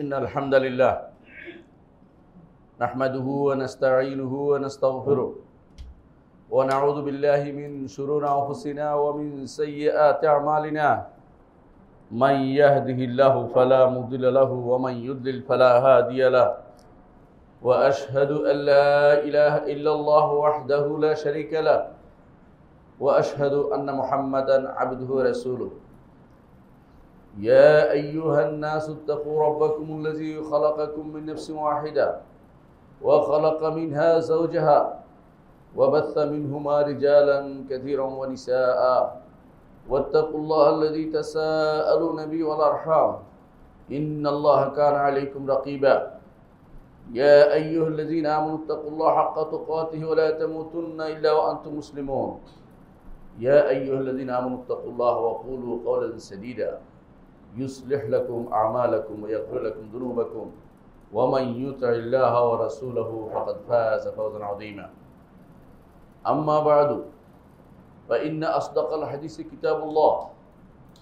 إن الحمد لله نحمده ونستعينه ونستغفره ونعوذ بالله من شرور أنفسنا ومن سيئات أعمالنا من يهده الله فلا مضل له ومن يضلل فلا هادي له وأشهد أن لا إله إلا الله وحده لا شريك له وأشهد أن محمدا عبده ورسوله يا أيها الناس اتقوا ربكم الذي خلقكم من نفس واحدة وخلق منها زوجها وبث منهما رجالا كثيرا ونساء واتقوا الله الذي تساءلون به والأرحام إن الله كان عليكم رقيبا يا أيها الذين آمنوا اتقوا الله حق تقاته ولا تموتن إلا وأنتم مسلمون يا أيها الذين آمنوا اتقوا الله وقولوا قولا سديدا يصلح لكم أعمالكم ويغفر لكم ذنوبكم ومن يطع الله ورسوله فقد فاز فوزا عظيما أما بعد فإن أصدق الحديث كتاب الله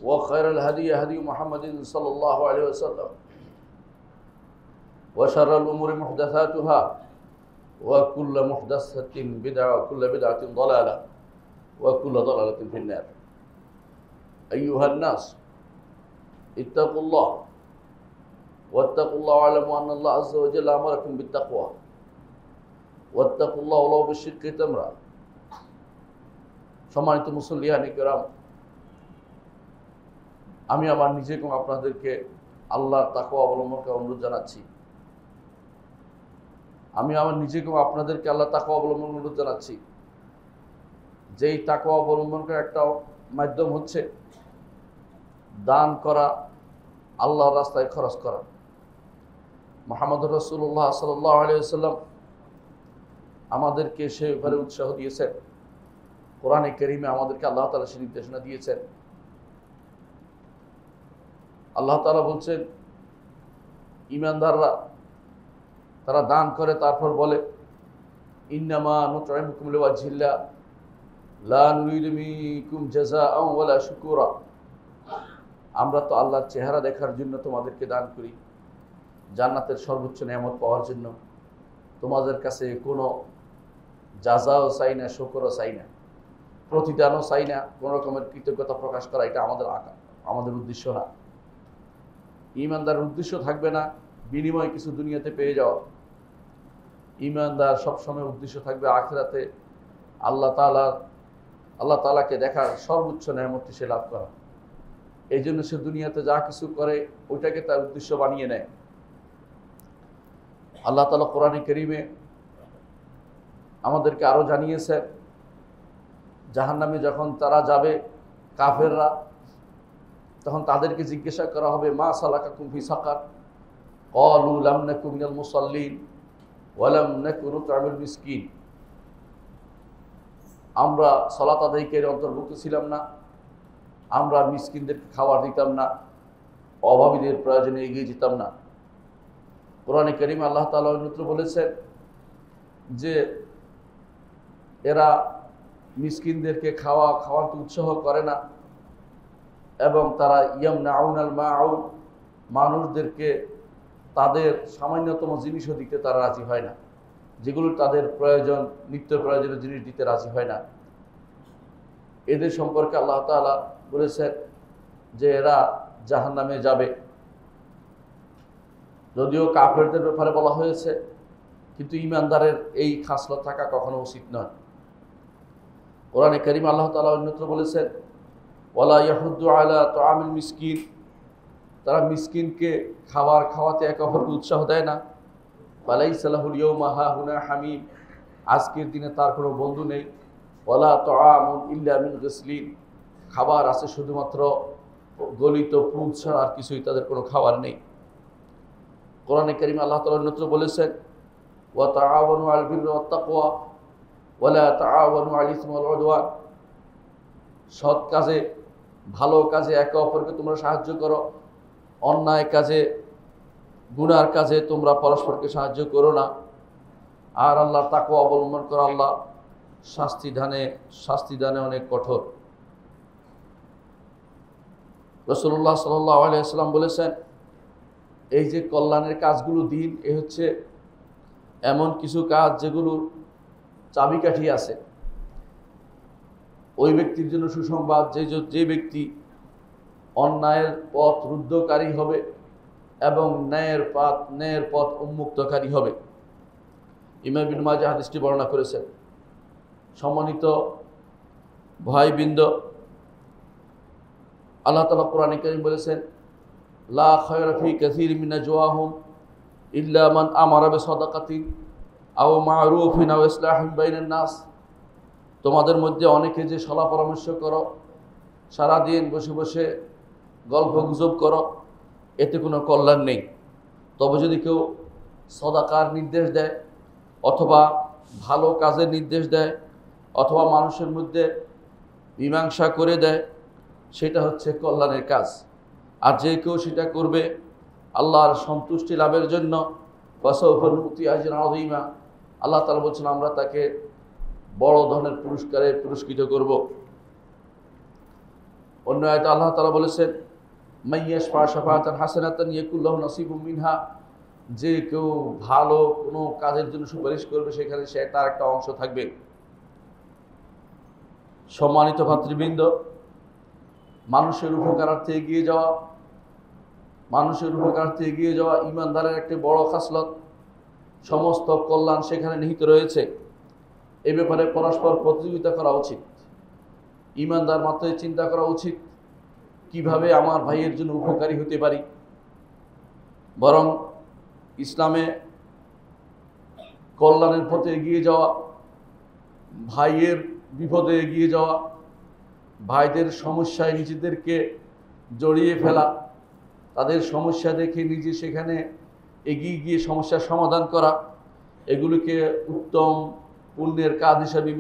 وخير الهدي هدي محمد صلى الله عليه وسلم وشر الأمور محدثاتها وكل محدثة بدعة وكل بدعة ضلالة وكل ضلالة في النار أيها الناس اتقوا الله واتقوا الله واعلموا أن الله عز وجل أمركم بالتقوى واتقوا الله ولو بالشق تمرة সম্মানিত মুসল্লিয়ানে কেরাম, আমি আমার নিজেকে এবং আপনাদেরকে আল্লাহর তাকওয়া অবলম্বন করার অনুরোধ জানাচ্ছি। যেই তাকওয়া অবলম্বন করার একটা মাধ্যম হচ্ছে দান করা, আল্লাহর রাস্তায় খরচ করা। মুহাম্মদুর রাসূলুল্লাহ সাল্লাল্লাহু আলাইহি ওয়াসাল্লাম আমাদেরকে সে ব্যাপারে উৎসাহ দিয়েছেন। কোরআনে কারীমে আমাদেরকে আল্লাহ তাআলা সে নির্দেশনা দিয়েছেন। আল্লাহ তাআলা বলছেন, ঈমানদাররা তারা দান করে, তারপর বলে ইন্নামা নুতঈমুকুম লিওয়াজহিল্লাহ লা নুরিদু মিনকুম জাযাআন ওয়ালা শুকুরা। আমরা তো আল্লাহর চেহারা দেখার জন্য তোমাদেরকে দান করি, জান্নাতের সর্বোচ্চ নিয়ামত পাওয়ার জন্য। তোমাদের কাছে কোনো জাযাও চাই না, শুকরও চাই না, প্রতিদানও চাই না, কোনো রকমের কৃতজ্ঞতা প্রকাশ করা এটা আমাদের উদ্দেশ্য না। ঈমানদারের উদ্দেশ্য থাকবে না বিনিময়ে কিছু দুনিয়াতে পেয়ে যাওয়া। ঈমানদার সবসময় উদ্দেশ্য থাকবে আখিরাতে আল্লাহ তাআলাকে দেখার সর্বোচ্চ নিয়ামতটি সে লাভ করা। এই জন্য সে দুনিয়াতে যা কিছু করে ওইটাকে তার উদ্দেশ্য বানিয়ে নেয়। আল্লাহ তাআলা কোরআনে কারীমে আমাদেরকে আরো জানিয়েছেন, জাহান্নামে যখন তারা যাবে কাফেররা, তখন তাদেরকে জিজ্ঞাসা করা হবে মা সালাকাকুম ফি সাকার ক্বালু লাম নাকু মিনাল মুসাল্লিন ওয়া লাম নাকু নুত'আমুল মিসকিন। আমরা সালাত আদায়কারীর অন্তর্ভুক্ত ছিলাম না, আমরা মিসকিনদেরকে খাবার দিতাম না, অভাবীদের প্রয়োজনে এগিয়ে যেতাম না। কোরআনে কারীমে আল্লাহ তাআলা অন্যত্র বলেছেন যে এরা মিসকিনদেরকে খাওয়াতে উৎসাহ করে না, এবং তারা ইয়ামনাউনাল মাউন, মানুষদেরকে তাদের সামান্যতম জিনিসও দিতে তারা রাজি হয় না, যেগুলো তাদের প্রয়োজন, নিত্য প্রয়োজনীয় জিনিস দিতে রাজি হয় না। এদের সম্পর্কে আল্লাহ তাআলা বলেছেন যে এরা জাহান্নামে যাবে। যদিও কাফেরদের ব্যাপারে বলা হয়েছে, কিন্তু ঈমানদারের এই খাসলত থাকা কখনো উচিত নয়। কোরআনে কারীমে আল্লাহ তাআলা অন্যত্র বলেছেন ওয়ালা ইয়াহুদ্দু আলা তুআমিল মিসকিন, তারা মিসকিনকে খাওয়াতে একে অপরকে উৎসাহ দেয় না। ফালাইসা লাহুল ইয়াওমা হাহুনা হামিম, আজকের দিনে তার কোনো বন্ধু নেই। ওয়ালা তুআমুন ইল্লা মিন গিসলিন, খাবার আছে শুধুমাত্র গলিত পুঁজ ছাড়া আর কিছুই তাদের কোনো খাবার নেই। কোরআনে কারীমে আল্লাহ তাআলা অন্যত্র বলেছেন ওয়া তাআওয়ানু আলাল বিররি ওয়াত তাকওয়া ওয়ালা তাআওয়ানু আলাল ইসমি ওয়াল উদওয়ান, সৎ কাজে, ভালো কাজে একে অপরকে তোমরা সাহায্য করো, অন্যায় কাজে, গুনার কাজে তোমরা পরস্পরকে সাহায্য করো না। আর আল্লাহর তাকওয়া অবলম্বন করো, আল্লাহ শাস্তি দানে অনেক কঠোর। রাসূলুল্লাহ সাল্লাল্লাহু আলাইহি ওয়াসাল্লাম বলেছেন এই যে কল্যাণের কাজগুলো দিন, এ হচ্ছে এমন কিছু কাজ যেগুলোর চাবিকাঠি আছে। ওই ব্যক্তির জন্য সুসংবাদ, যে ব্যক্তি অন্যায়ের পথ রুদ্ধকারী হবে এবং ন্যায়ের পথ উন্মুক্তকারী হবে। ইমাম ইবনে মাজাহ হাদিসটি বর্ণনা করেছেন। সম্মানিত ভাইবৃন্দ, আল্লাহ তাআলা কোরআনে কারীম বলেছেন, লা খায়রা ফি কাসীরিন মিন নাজওয়াহুম ইল্লা মান আমারা বিসাদাকাতিন আও মা'রুফিন আও ইসলাহিন বাইনান নাস। তোমাদের মধ্যে অনেকে যে সলা পরামর্শ করো, সারাদিন বসে বসে গল্প গুজব করো, এতে কোনো কল্যাণ নেই। তবে যদি কেউ সদাকার নির্দেশ দেয়, অথবা ভালো কাজের নির্দেশ দেয়, অথবা মানুষের মধ্যে মীমাংসা করে দেয়, সেটা হচ্ছে কল্যাণের কাজ। আর যে কেউ সেটা করবে আল্লাহর সন্তুষ্টি লাভের জন্য, ফাসাউফা নু'তি আজরান আযীমা, আল্লাহ তাআলা বলছেন আমরা তাকে বড় ধরনের পুরস্কারে পুরস্কৃত করব। অন্য আয়াতে আল্লাহ তাআলা বলেছেন, মাইয়াশফা শাফাআতান হাসানাতান ইয়াকুল লাহু নাসিবুম মিনহা, যে কেউ ভালো কোনো কাজের জন্য সুপারিশ করবে সেখানে তার একটা অংশ থাকবে। সম্মানিত ভাতৃবৃন্দ, মানুষের উপকারার্থে এগিয়ে যাওয়া ঈমানদারের একটি বড় খাসলত। সমস্ত কল্যাণ সেখানে নিহিত রয়েছে। এ ব্যাপারে পরস্পর প্রতিযোগিতা করা উচিত। ঈমানদার মাত্রই চিন্তা করা উচিত কিভাবে আমার ভাইয়ের জন্য উপকারী হতে পারি। বরং ইসলামে কল্যাণের পথে এগিয়ে যাওয়া, ভাইয়ের বিপদে এগিয়ে যাওয়া, ভাইদের সমস্যায় নিজেদেরকে জড়িয়ে ফেলা, তাদের সমস্যা দেখে নিজে সেখানে এগিয়ে গিয়ে সমস্যার সমাধান করা, এগুলিকে উত্তম পুণ্যের কাজ হিসাবে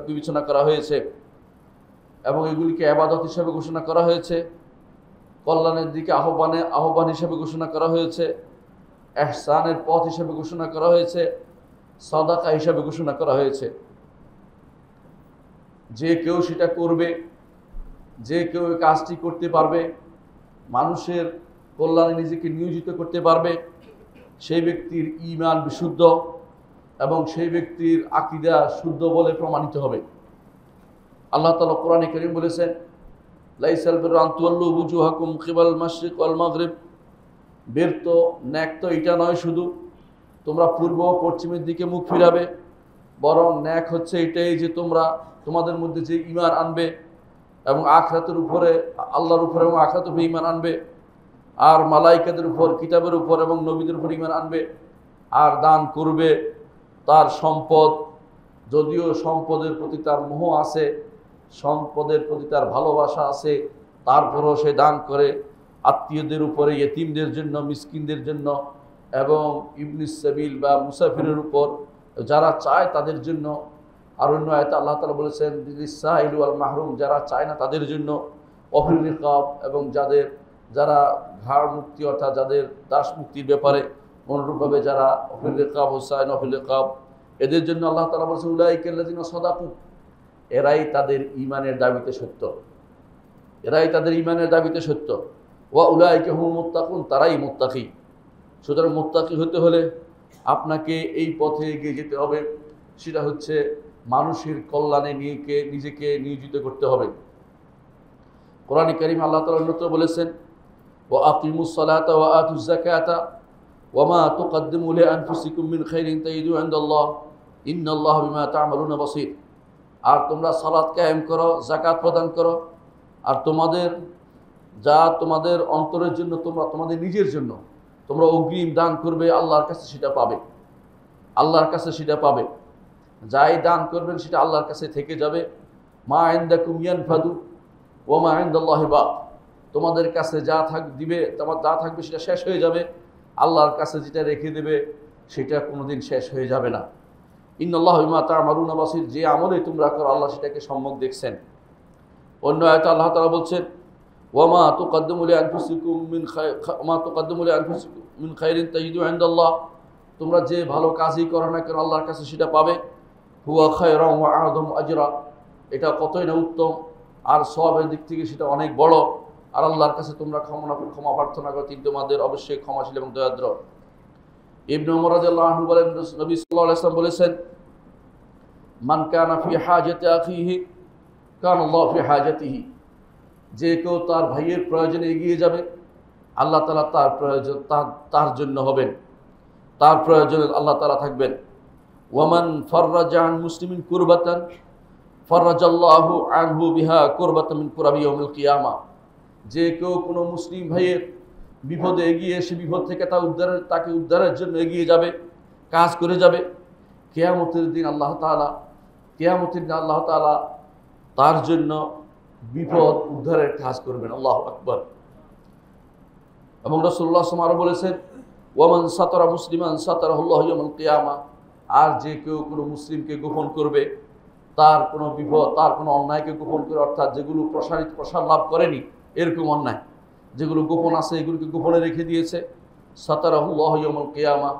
বিবেচনা করা হয়েছে এবং এগুলিকে ইবাদত হিসাবে ঘোষণা করা হয়েছে। কল্যাণের দিকে আহ্বান হিসাবে ঘোষণা করা হয়েছে, ইহসানের পথ হিসাবে ঘোষণা করা হয়েছে, সাদাকা হিসাবে ঘোষণা করা হয়েছে। যে কেউ সেটা করবে, যে কেউ এই কাজটি করতে পারবে, মানুষের কল্যাণে নিজেকে নিয়োজিত করতে পারবে, সেই ব্যক্তির ঈমান বিশুদ্ধ এবং সেই ব্যক্তির আকীদা শুদ্ধ বলে প্রমাণিত হবে। আল্লাহ তাআলা কোরআনে কারীম বলেছেন, লাইসাল বিররু আন তুওয়াল্লু ওয়ুজুহাকুম কিবাল মাশরিক ওয়াল মাগরিব, ন্যাক তো এটা নয় শুধু তোমরা পূর্ব ও পশ্চিমের দিকে মুখ ফিরাবে, বরং ন্যাক হচ্ছে এটাই যে তোমাদের মধ্যে যে ঈমান আনবে এবং আখিরাতের উপরে, আল্লাহর উপরে এবং আখিরাতের উপরে ঈমান আনবে, আর মালাইকাদের উপর, কিতাবের উপর এবং নবীদের উপর ঈমান আনবে, আর দান করবে তার সম্পদ, যদিও সম্পদের প্রতি তার মোহ আছে, সম্পদের প্রতি তার ভালোবাসা আছে, তারপরও সে দান করে আত্মীয়দের উপরে, ইয়েতিমদের জন্য, মিসকিনদের জন্য এবং ইবনিস সাবিল বা মুসাফিরের উপর, যারা চায় তাদের জন্য। আর অন্য আয়াতে আল্লাহ তাআলা বলেছেন, লিসাইল ওয়াল মাহরুম, যারা চায় না তাদের জন্য, অফিল রিকাব, এবং যারা ঘাড় মুক্তি অর্থাৎ যাদের দাস মুক্তির ব্যাপারে অনুরূপভাবে যারা অফিল রিকাব, হুসাইন অফিল রিকাব, এদের জন্য আল্লাহ তাআলা বলেছেন, উলাইকাল্লাযিনা সাদাকু, এরাই তাদের ঈমানের দাবিতে সত্য, এরাই তাদের ঈমানের দাবিতে সত্য। ওয়া উলাইকা হুমুল মুত্তাকুন, তারাই মুত্তাকি। সুতরাং মুত্তাকি হতে হলে আপনাকে এই পথে এগিয়ে যেতে হবে, সেটা হচ্ছে মানুষের কল্যাণে নিজেকে নিয়োজিত করতে হবে। কোরআনে কারীমে আল্লাহ তাআলা অন্যত্র বলেছেন, ওয়া আকিমুস সালাতা ওয়া আতুজ যাকাতা ওয়া মা তুকদ্দিমু লিআনফুসিকুম মিন খাইরিন তাজিদু ইনদাল্লাহ ইন্নাল্লাহা বিমা তা'মালুনা বাসীর। আর তোমরা সালাত কায়েম করো, যাকাত প্রদান করো, আর তোমাদের অন্তরের জন্য, তোমাদের নিজের জন্য তোমরা অগ্রিম দান করবে, আল্লাহর কাছে সেটা পাবে। যাই দান করবেন সেটা আল্লাহর কাছে থেকে যাবে। মা ইনদাকুম ইয়ানফাদু ওয়া মা ইনদাল্লাহি বাক, তোমাদের কাছে যা থাকবে সেটা শেষ হয়ে যাবে, আল্লাহর কাছে যেটা রেখে দেবে সেটা কোনোদিন শেষ হয়ে যাবে না। ইন্নাল্লাহা বিমা তা'মালুনা বাসীর, যে আমলে তোমরা করো আল্লাহ সেটাকে সম্যক দেখছেন। অন্য আয়াতে আল্লাহ তাআলা বলছেন, ওয়া মা তুকদ্দিমু লিআনফুসিকুম মিন খাইরিন তাজিদু ইনদাল্লাহ, তোমরা যে ভালো কাজই করো না কেন আল্লাহর কাছে সেটা পাবে। হুয়া খায়রান ওয়া আযম আজরা, এটা কতই না উত্তম, আর সওয়াবের দিক থেকে সেটা অনেক বড়। আর আল্লাহর কাছে তোমরা ক্ষমা প্রার্থনা করো, তিনি তোমাদের অবশ্যই ক্ষমাশীল এবং দয়াদ্র। ইবনে ওমর রাদিয়াল্লাহু আনহু বলেন, নবী সাল্লাল্লাহু আলাইহি ওয়াসাল্লাম বলেছেন, মান কানা ফি হাজাতি আখিহি কানা আল্লাহু ফি হাজাতিহি। যে কেউ তার ভাইয়ের প্রয়োজনে এগিয়ে যাবে, আল্লাহ তাআলা তার প্রয়োজন তার জন্য হবেন, তার প্রয়োজনে আল্লাহ তাআলা থাকবেন। ওয়ামান ফাররাজা আন মুসলিমিন কুরবাতান ফাররাজাল্লাহু আনহু বিহা কুরবাতান মিন কুরাবি ইয়াউমিল কিয়ামা। যে কেউ কোনো মুসলিম ভাইয়ের বিপদে এগিয়ে এসে বিপদ থেকে তাকে উদ্ধারের জন্য এগিয়ে যাবে, কাজ করে যাবে, কিয়ামতের দিন আল্লাহ তাআলা তার জন্য বিপদ উদ্ধারের কাজ করবেন। আল্লাহু আকবার। এবং রাসূলুল্লাহ সাল্লাল্লাহু আলাইহি ওয়াসাল্লাম বলেছেন, ওয়ামান সাতারা মুসলিমান সাতারাহুল্লাহু ইয়াউমাল কিয়ামা। আর যে কেউ কোনো মুসলিমকে গোপন করবে, তার কোনো বিপদ, তার কোনো অন্যায়কে গোপন করে, অর্থাৎ যেগুলো প্রসার লাভ করেনি এরকম অন্যায়, যেগুলো গোপন আছে এগুলোকে গোপনে রেখে দিয়েছে, সাতারাহুল্লাহু ইয়াউমাল কিয়ামা,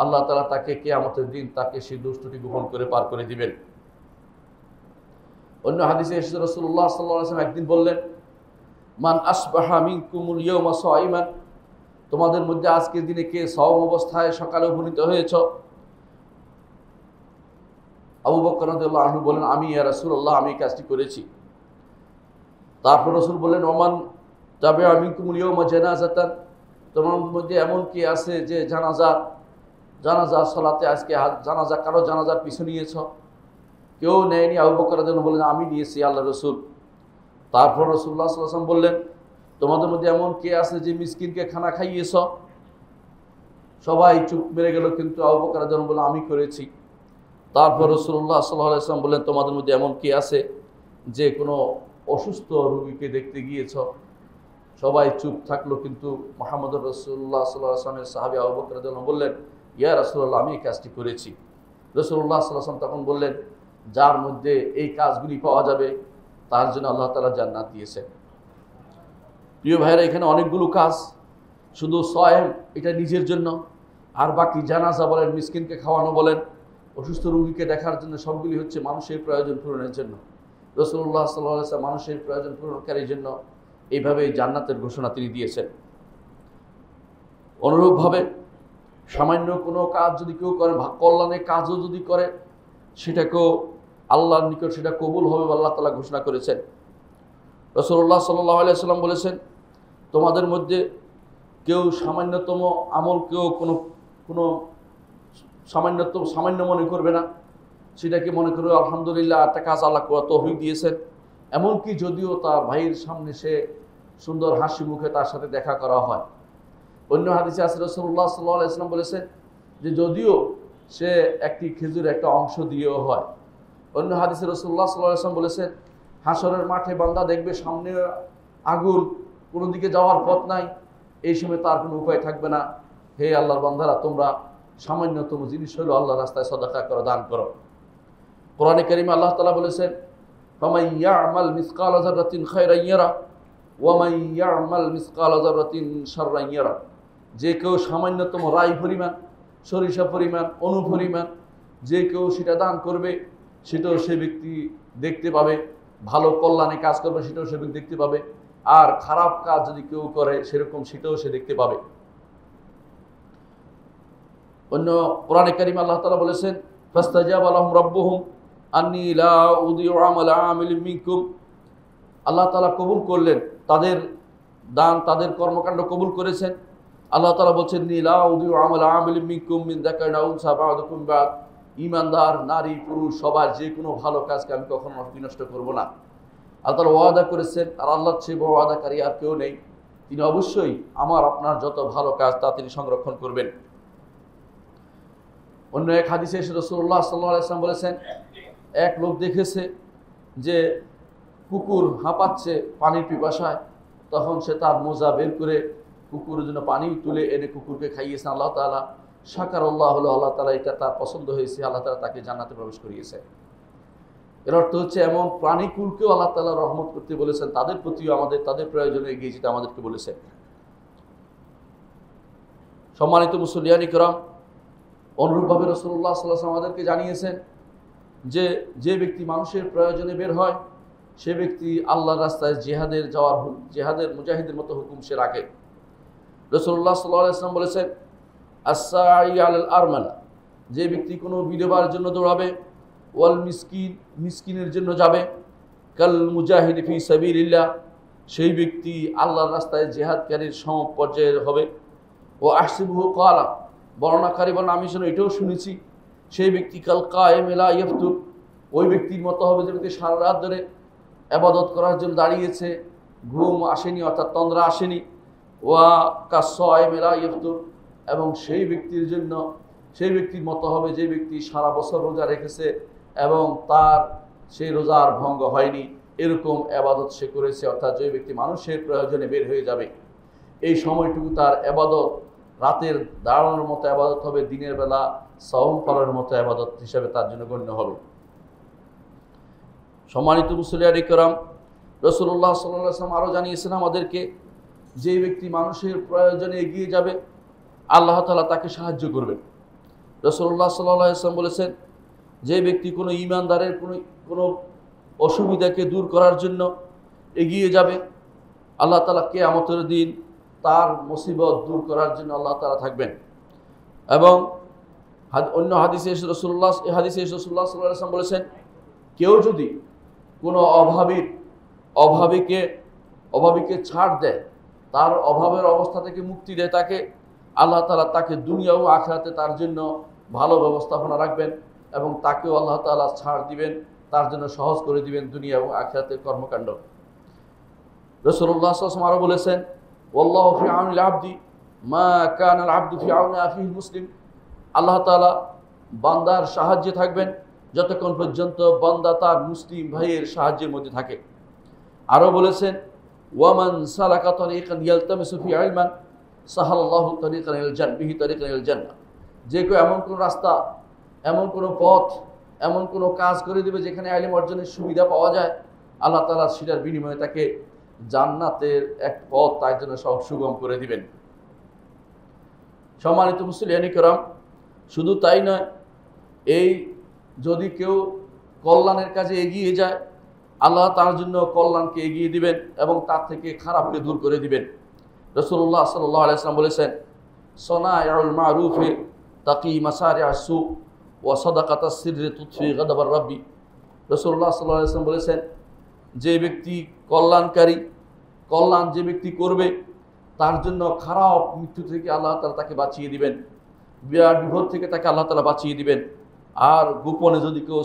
আল্লাহ তাআলা তাকে কিয়ামতের দিন তাকে সেই দোষটি গোপন করে পার করে দিবেন। অন্য হাদিসে এসেছে রাসূলুল্লাহ সাল্লাল্লাহু আলাইহি ওয়াসাল্লাম একদিন বললেন, মান আসবাহা মিনকুমুল ইয়াওমা সাইমান। তোমাদের মধ্যে আজকের দিনে কে সাওম অবস্থায় সকালে উপনীত হয়েছ? আবু বকর রাদিয়াল্লাহু আনহু বলেন, আমি ইয়া রাসূলুল্লাহ, আমি কাজটি করেছি। তারপর রাসূল বললেন, ওমান তাবিআ মিনকুমুল ইয়াওমা জানাজাতান। তোমাদের মধ্যে এমন কি আছে যে জানাজার সালাতে আজকে কারো জানাজার পিছু নিয়েছ? কেউ নেয়নি। আবু বকর রাদিয়াল্লাহু আনহু বললেন, আমি নিয়েছি আল্লাহর রাসূল। তারপর রাসূলুল্লাহ সাল্লাল্লাহু আলাইহি ওয়াসাল্লাম বললেন, তোমাদের মধ্যে এমন কে আছে যে মিসকিনকে খানা খাইয়েছ? সবাই চুপ মেরে গেল, কিন্তু আবু বকর রাদিয়াল্লাহু আনহু বললেন, আমি করেছি। তারপর রাসূলুল্লাহ সাল্লাল্লাহু আলাইহি ওয়াসাল্লাম বললেন, তোমাদের মধ্যে এমন কে আছে যে কোনো অসুস্থ রোগীকে দেখতে গিয়েছ? সবাই চুপ থাকলো, কিন্তু মুহাম্মদুর রাসূলুল্লাহ সাল্লাল্লাহু আলাইহি ওয়াসাল্লামের সাহাবী আবু বকর রাদিয়াল্লাহু আনহু বললেন, ইয়া রাসূলুল্লাহ, আমি এই কাজটি করেছি। রাসূলুল্লাহ সাল্লাল্লাহু আলাইহি ওয়াসাল্লাম তখন বললেন, যার মধ্যে এই কাজগুলি পাওয়া যাবে তার জন্য আল্লাহ তাআলা জান্নাত দিয়েছেন। প্রিয় ভাইরা, এখানে অনেকগুলো কাজ, শুধু সায়েম এটা নিজের জন্য, আর বাকি জানাজা বলেন, মিসকিনকে খাওয়ানো বলেন, অসুস্থ রোগীকে দেখার জন্য, সবগুলি হচ্ছে মানুষের প্রয়োজন পূরণের জন্য। রাসূলুল্লাহ সাল্লাল্লাহু আলাইহি ওয়াসাল্লাম মানুষের প্রয়োজন পূরণকারীর জন্য এইভাবে জান্নাতের ঘোষণা তিনি দিয়েছেন। অনুরূপভাবে সামান্য কোনো কাজ যদি কেউ করে, কল্যাণের কাজও যদি করে, সেটাকেও আল্লাহর নিকট সেটা কবুল হবে আল্লাহ তাআলা ঘোষণা করেছেন। রাসূলুল্লাহ সাল্লাল্লাহু আলাইহি ওয়াসাল্লাম বলেছেন, তোমাদের মধ্যে কেউ সামান্যতম আমল কেউ কোনো সামান্য মনে করবে না, সেটাকে মনে করবে আলহামদুলিল্লাহ একটা কাজ আল্লাহ তৌফিক দিয়েছেন। এমনকি যদিও তার ভাইয়ের সামনে সে সুন্দর হাসি মুখে তার সাথে দেখা করা হয়। অন্য হাদিসে আছে রাসূলুল্লাহ সাল্লাল্লাহু আলাইহি ওয়াসাল্লাম বলেছেন যে যদিও সে একটি খেজুর একটা অংশ দিয়েও হয়। অন্য হাদিসে রাসূলুল্লাহ সাল্লাল্লাহু আলাইহি ওয়াসাল্লাম বলেছেন, হাসরের মাঠে বান্দা দেখবে সামনে আগুন, কোনো দিকে যাওয়ার পথ নাই, এই সময় তার কোনো উপায় থাকবে না। হে আল্লাহর বান্দারা, তোমরা সামান্যতম জিনিস হলো আল্লাহর রাস্তায় সদকা করো, দান করো। কোরআনে কারিমে আল্লাহ তাআলা বলেছেন, ফামান ইয়ামাল মিসকালা যাররাতিন খায়রান ইয়ারা ওয়া মান ইয়ামাল মিসকালা যাররাতিন শাররান ইয়ারা। যে কেউ সামান্যতম রাই পরিমাণ, সরিষা পরিমাণ, অনু পরিমাণ যে কেউ সেটা দান করবে, সেটাও সে ব্যক্তি দেখতে পাবে। ভালো কল্যাণে কাজ করবে, সেটাও সে ব্যক্তি দেখতে পাবে। আর খারাপ কাজ যদি কেউ করে সেরকম সেটাও সে দেখতে পাবে। অন্য কোরআনে কারিমে আল্লাহ তাআলা বলেছেন, ফাস্তাজাবা লাহুম রাব্বুহুম আন্নী লা উযীউ আমালা আমিলিন মিনকুম। আল্লাহ তাআলা কবুল করলেন তাদের দান, তাদের কর্মকাণ্ড কবুল করেছেন। আল্লাহ তাআলা বলছেন, লা উযীউ আমালা আমিলিন মিনকুম মিন যাকারিন আও উনসা বা'দুকুম বা'দ। ঈমানদার নারী পুরুষ সবার যে কোনো ভালো কাজকে আমি কখনো বিনষ্ট করব না। আল্লাহ তাআলা ওয়াদা করেছেন, আর আল্লাহর চেয়ে বড় ওয়াদাকারী আর কেউ নেই। তিনি অবশ্যই আমার আপনার যত ভালো কাজ তা তিনি সংরক্ষণ করবেন। অন্য এক হাদিসে এসে রাসূলুল্লাহ সাল্লাল্লাহু আলাইহি ওয়াসাল্লাম বলেছেন, এক লোক দেখেছে যে কুকুর হাঁপাচ্ছে পানির পিপাসায়, তখন সে তার মোজা বের করে কুকুরের জন্য পানি তুলে এনে কুকুরকে খাইয়েছেন। আল্লাহ তাআলা শাকারাল্লাহ হলো, আল্লাহ তাআলা এটা তার পছন্দ হয়েছে, আল্লাহ তাআলা তাকে জান্নাতে প্রবেশ করিয়েছে। এর অর্থ হচ্ছে এমন প্রাণীকুলকেও আল্লাহ তাআলা রহমত করতে বলেছেন, তাদের প্রতিও আমাদের তাদের প্রয়োজনে এগিয়ে যেতে আমাদেরকে বলেছেন। সম্মানিত মুসল্লিয়ান ইকরাম, অনুরূপভাবে রাসূলুল্লাহ সাল্লাল্লাহু আলাইহি ওয়াসাল্লাম আমাদেরকে জানিয়েছেন যে যে ব্যক্তি মানুষের প্রয়োজনে বের হয়, সে ব্যক্তি আল্লাহর রাস্তায় জেহাদের মুজাহিদের মতো হুকুম সে রাখে। রাসূলুল্লাহ সাল্লাল্লাহু আলাইহি ওয়াসাল্লাম বলেছেন, আস-সাঈ আলাল আরমালা, যে ব্যক্তি কোনো বিধবার জন্য দৌড়াবে, ওয়াল মিসকিনের জন্য যাবে, কাল মুজাহিদ ফি সাবিলিল্লাহ, সেই ব্যক্তি আল্লাহর রাস্তায় জিহাদকারীর সমপর্যায়ের হবে। ও আহসিবুহু ক্বালা, বর্ণনাকারী বলেন আমি যেন এটাও শুনেছি, সেই ব্যক্তি কাল কায়েম লা ইয়াফতুর, ওই ব্যক্তির মতো হবে যে ব্যক্তি সারা রাত ধরে ইবাদত করার জন্য দাঁড়িয়েছে, ঘুম আসেনি অর্থাৎ তন্দ্রা আসেনি। ওয়া কাসসাইম লা ইয়াফতুর, এবং সেই ব্যক্তির মতো হবে যে ব্যক্তি সারা বছর রোজা রেখেছে এবং তার সেই রোজার ভঙ্গ হয়নি, এরকম ইবাদত সে করেছে। অর্থাৎ যে ব্যক্তি মানুষের প্রয়োজনে বের হয়ে যাবে, এই সময়টুকু তার ইবাদত রাতের দাঁড়ানোর মতো ইবাদত হবে, দিনের বেলা সাওম করার মতো ইবাদত হিসেবে তার জন্য গণ্য হবে। সম্মানিত মুসলিয়ান ইকরাম, রাসূলুল্লাহ সাল্লাল্লাহু আলাইহি ওয়াসাল্লাম আরও জানিয়েছেন আমাদেরকে, যে ব্যক্তি মানুষের প্রয়োজনে এগিয়ে যাবে আল্লাহ তাআলা তাকে সাহায্য করবেন। রাসূলুল্লাহ সাল্লাল্লাহু আলাইহি ওয়াসাল্লাম বলেছেন, যে ব্যক্তি কোনো ঈমানদারের কোনো অসুবিধাকে দূর করার জন্য এগিয়ে যাবে, আল্লাহ তাআলা কিয়ামতের দিন তার মুসিবত দূর করার জন্য আল্লাহ তাআলা থাকবেন। এবং অন্য হাদিসে রাসূলুল্লাহ সাল্লাল্লাহু আলাইহি ওয়াসাল্লাম বলেছেন, কেউ যদি কোনো অভাবীকে ছাড় দেয়, তার অভাবের অবস্থা থেকে মুক্তি দেয়, তাকে আল্লাহ তাআলা তাকে দুনিয়া ও আখিরাতে তার জন্য ভালো ব্যবস্থাপনা রাখবেন এবং তাকেও আল্লাহ তাআলা ছাড় দিবেন, তার জন্য সহজ করে দিবেন দুনিয়া এবং আখিরাতের কর্মকাণ্ড। রাসূলুল্লাহ সাল্লাল্লাহু আলাইহি ওয়াসাল্লাম আরও বলেছেন, ওয়াল্লাহু ফি আউনিল আবদি মা কানাল আবদু ফি আউনি আখিহি মুসলিম, আল্লাহ তাআলা বান্দার সাহায্যে থাকবেন যতক্ষণ পর্যন্ত বান্দা তার মুসলিম ভাইয়ের সাহায্যের মধ্যে থাকে। আরও বলেছেন, ওয়ামান সালাকা তরিকান ইয়ালতামিসু ফি ইলমান সাহালাল্লাহু তরিকান ইলাল জান্নাহ, যে কেউ এমন কোনো রাস্তা, এমন কোনো পথ, এমন কোনো কাজ করে দেবে যেখানে ইলম অর্জনের সুবিধা পাওয়া যায়, আল্লাহ তাআলা সেটার বিনিময়ে তাকে জান্নাতের এক পথ তার জন্য সব সুগম করে দিবেন। সম্মানিত মুসলিয়ান ইকরাম, শুধু তাই নয়, এই যদি কেউ কল্যাণের কাজে এগিয়ে যায়, আল্লাহ তার জন্য কল্যাণকে এগিয়ে দিবেন এবং তার থেকে খারাপকে দূর করে দিবেন। রাসূলুল্লাহ সাল্লাল্লাহু আলাইহি ওয়াসাল্লাম বলেছেন, সনায়ুল মারুফি তাকি মাসারিআস সু ওয়া সাদাকাতাস সিররি তুতফি গাদাবার রাব্বি। রাসূলুল্লাহ সাল্লাল্লাহু আলাইহি ওয়াসাল্লাম বলেছেন, যে ব্যক্তি কল্যাণ যে ব্যক্তি করবে, তার জন্য খারাপ মৃত্যু থেকে আল্লাহ তাআলা তাকে বাঁচিয়ে দিবেন, বিরাট বিপদ থেকে তাকে আল্লাহ তাআলা বাঁচিয়ে দিবেন। আর গোপনে যদি কেউ